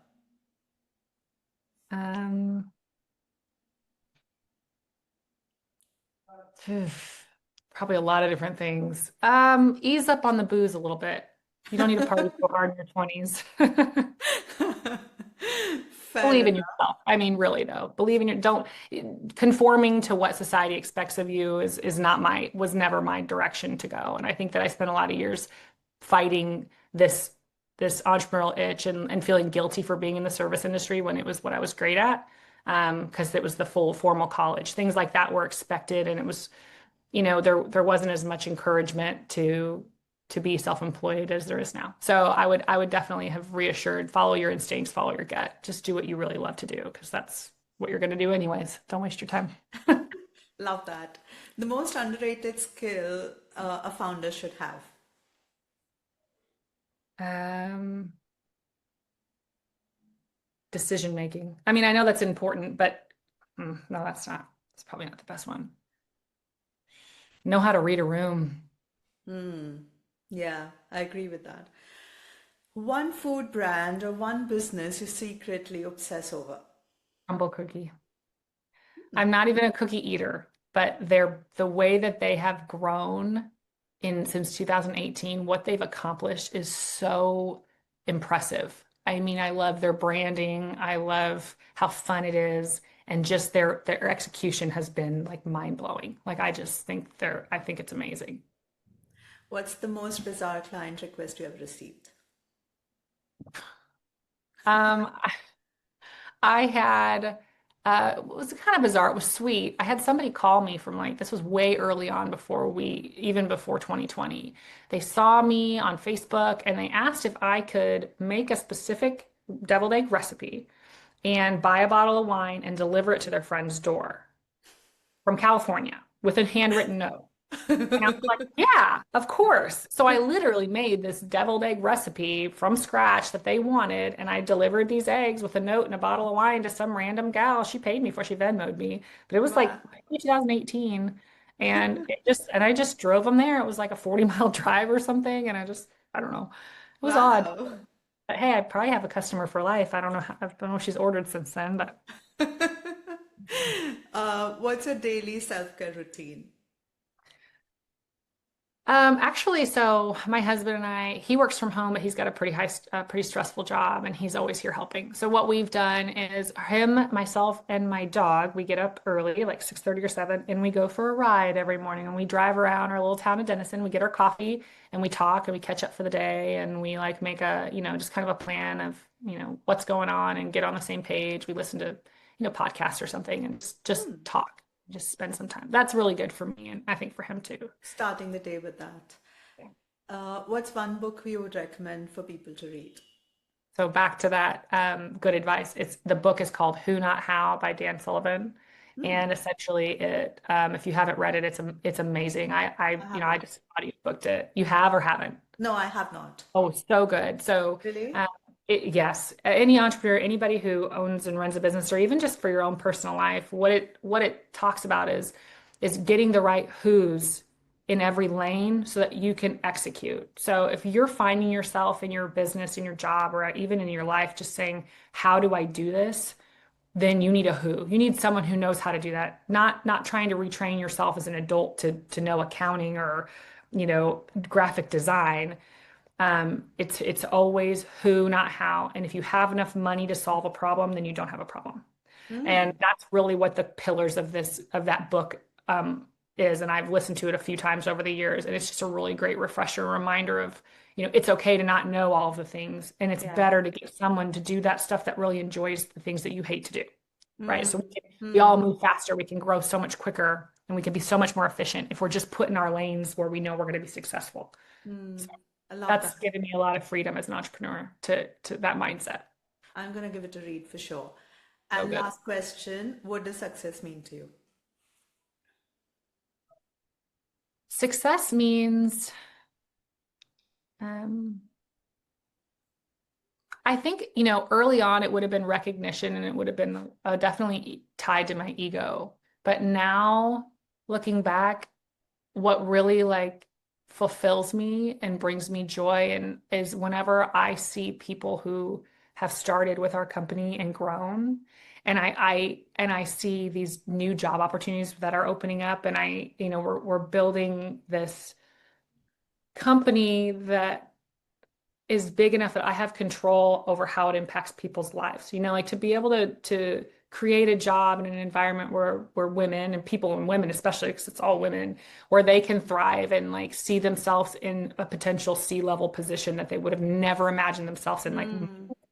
Um, Probably a lot of different things. Ease up on the booze a little bit. You don't need to party so hard in your 20s. Fair Believe in enough. yourself. I mean, really though. Believe in your don't conforming to what society expects of you is not was never my direction to go. And I think that I spent a lot of years fighting this entrepreneurial itch and feeling guilty for being in the service industry when it was what I was great at. Because it was the full formal college. Things like that were expected and it was there wasn't as much encouragement to be self-employed as there is now. So I would definitely have reassured, follow your instincts, follow your gut. Just do what you really love to do because that's what you're going to do anyways. Don't waste your time. Love that. The most underrated skill a founder should have. Um, Decision making. I mean, I know that's important, but no, that's not. It's probably not the best one. Know how to read a room. Yeah, I agree with that. One food brand or one business you secretly obsess over. Humble cookie. I'm not even a cookie eater, but the way that they have grown in since 2018, what they've accomplished is so impressive. I mean, I love their branding. I love how fun it is. And just their execution has been like mind blowing. Like I think it's amazing. What's the most bizarre client request you have received? Um, I had, it was kind of bizarre. It was sweet. I had somebody call me from like, this was way early on even before 2020. They saw me on Facebook and they asked if I could make a specific deviled egg recipe and buy a bottle of wine and deliver it to their friend's door from California with a handwritten note. And I was like, yeah, of course. So I literally made this deviled egg recipe from scratch that they wanted. And I delivered these eggs with a note and a bottle of wine to some random gal. She paid me for, she Venmoed me. But it was like Wow. 2018. And I just drove them there. It was like a 40-mile drive or something. I don't know. It was odd. Wow. But hey, I probably have a customer for life. I don't know if she's ordered since then, but What's a daily self-care routine? Actually, so my husband and he works from home, but he's got a pretty stressful job, and he's always here helping. So what we've done is him, myself, and my dog, we get up early, like 6:30 or 7, and we go for a ride every morning, and we drive around our little town of Denison. We get our coffee, and we talk, and we catch up for the day, and we like make just kind of a plan of, what's going on, and get on the same page. We listen to, podcasts or something, and just talk. Just spend some time. That's really good for me, and I think for him too. Starting the day with that. What's one book you would recommend for people to read? So back to that good advice. The book is called Who Not How by Dan Sullivan, and essentially if you haven't read it, it's amazing. I just audiobooked it. You have or haven't? No, I have not. Oh, so good. So Really? yes, any entrepreneur, anybody who owns and runs a business, or even just for your own personal life, what it talks about is getting the right who's in every lane so that you can execute. So if you're finding yourself in your business, in your job, or even in your life, just saying, how do I do this? Then you need a who. You need someone who knows how to do that. Not trying to retrain yourself as an adult to know accounting or, graphic design. It's always who, not how. And if you have enough money to solve a problem, then you don't have a problem. And that's really what the pillars of that book is. And I've listened to it a few times over the years, and it's just a really great refresher reminder of, it's okay to not know all of the things, and it's Yeah. better to get someone to do that stuff that really enjoys the things that you hate to do, right? So we all move faster, we can grow so much quicker, and we can be so much more efficient if we're just put in our lanes where we know we're going to be successful. So I love that's that. given me a lot of freedom as an entrepreneur to that mindset. I'm going to give it a read for sure. So And good. last question, what does success mean to you? Success means, I think, early on it would have been recognition, and it would have been definitely tied to my ego. But now looking back, what really like fulfills me and brings me joy and is whenever I see people who have started with our company and grown, and I see these new job opportunities that are opening up, and we're building this company that is big enough that I have control over how it impacts people's lives. Like to be able to create a job in an environment where women and people, and women especially, because it's all women, where they can thrive and like see themselves in a potential C-level position that they would have never imagined themselves in, like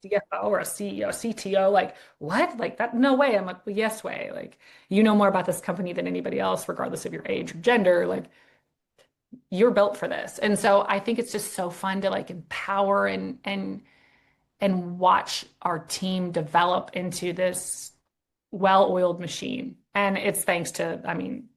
CFO or a CEO, CTO, like what? Like that? No way. I'm like, well, yes way. Like, more about this company than anybody else, regardless of your age or gender. Like, you're built for this. And so I think it's just so fun to like empower and watch our team develop into this well-oiled machine. And it's thanks to, I mean,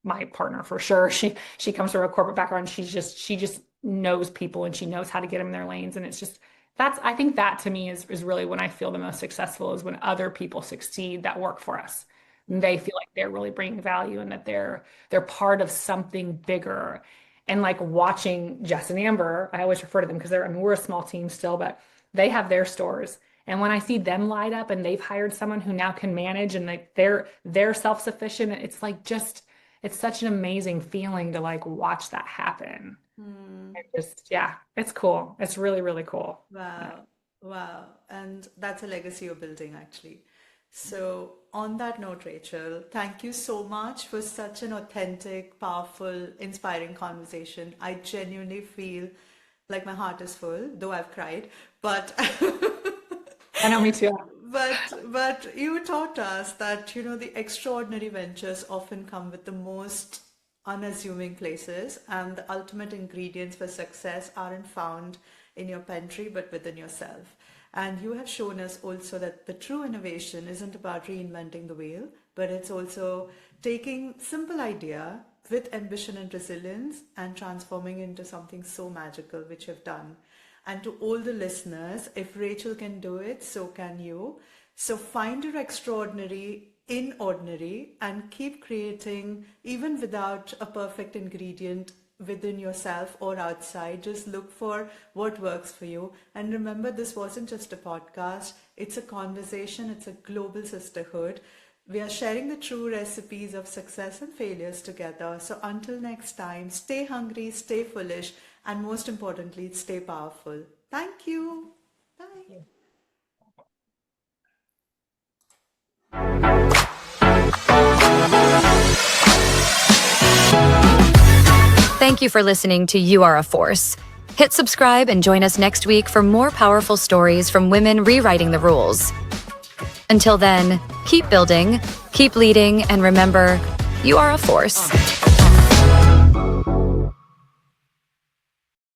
my partner for sure. She comes from a corporate background. She just knows people, and she knows how to get them in their lanes. And it's just I think that to me is really when I feel the most successful, is when other people succeed that work for us. And they feel like they're really bringing value, and that they're part of something bigger. And like watching Jess and Amber, I always refer to them because we're a small team still, but they have their stores. And when I see them light up and they've hired someone who now can manage, and like they're self-sufficient, it's like it's such an amazing feeling to like watch that happen. Yeah, it's cool. It's really, really cool. Wow. Wow. And that's a legacy you're building, actually. So, on that note, Rachel, thank you so much for such an authentic, powerful, inspiring conversation. I genuinely feel like my heart is full, though I've cried, but I know, me too. But you taught us that, the extraordinary ventures often come with the most unassuming places, and the ultimate ingredients for success aren't found in your pantry, but within yourself. And you have shown us also that the true innovation isn't about reinventing the wheel, but it's also taking simple idea with ambition and resilience and transforming into something so magical, which you've done. And to all the listeners, if Raechel can do it, so can you. So find your extraordinary in ordinary and keep creating, even without a perfect ingredient within yourself or outside. Just look for what works for you. And remember, this wasn't just a podcast, it's a conversation, it's a global sisterhood. We are sharing the true recipes of success and failures together. So until next time, stay hungry, stay foolish, and most importantly, stay powerful. Thank you. Bye. Thank you for listening to You Are a Force. Hit subscribe and join us next week for more powerful stories from women rewriting the rules. Until then, keep building, keep leading, and remember, you are a force.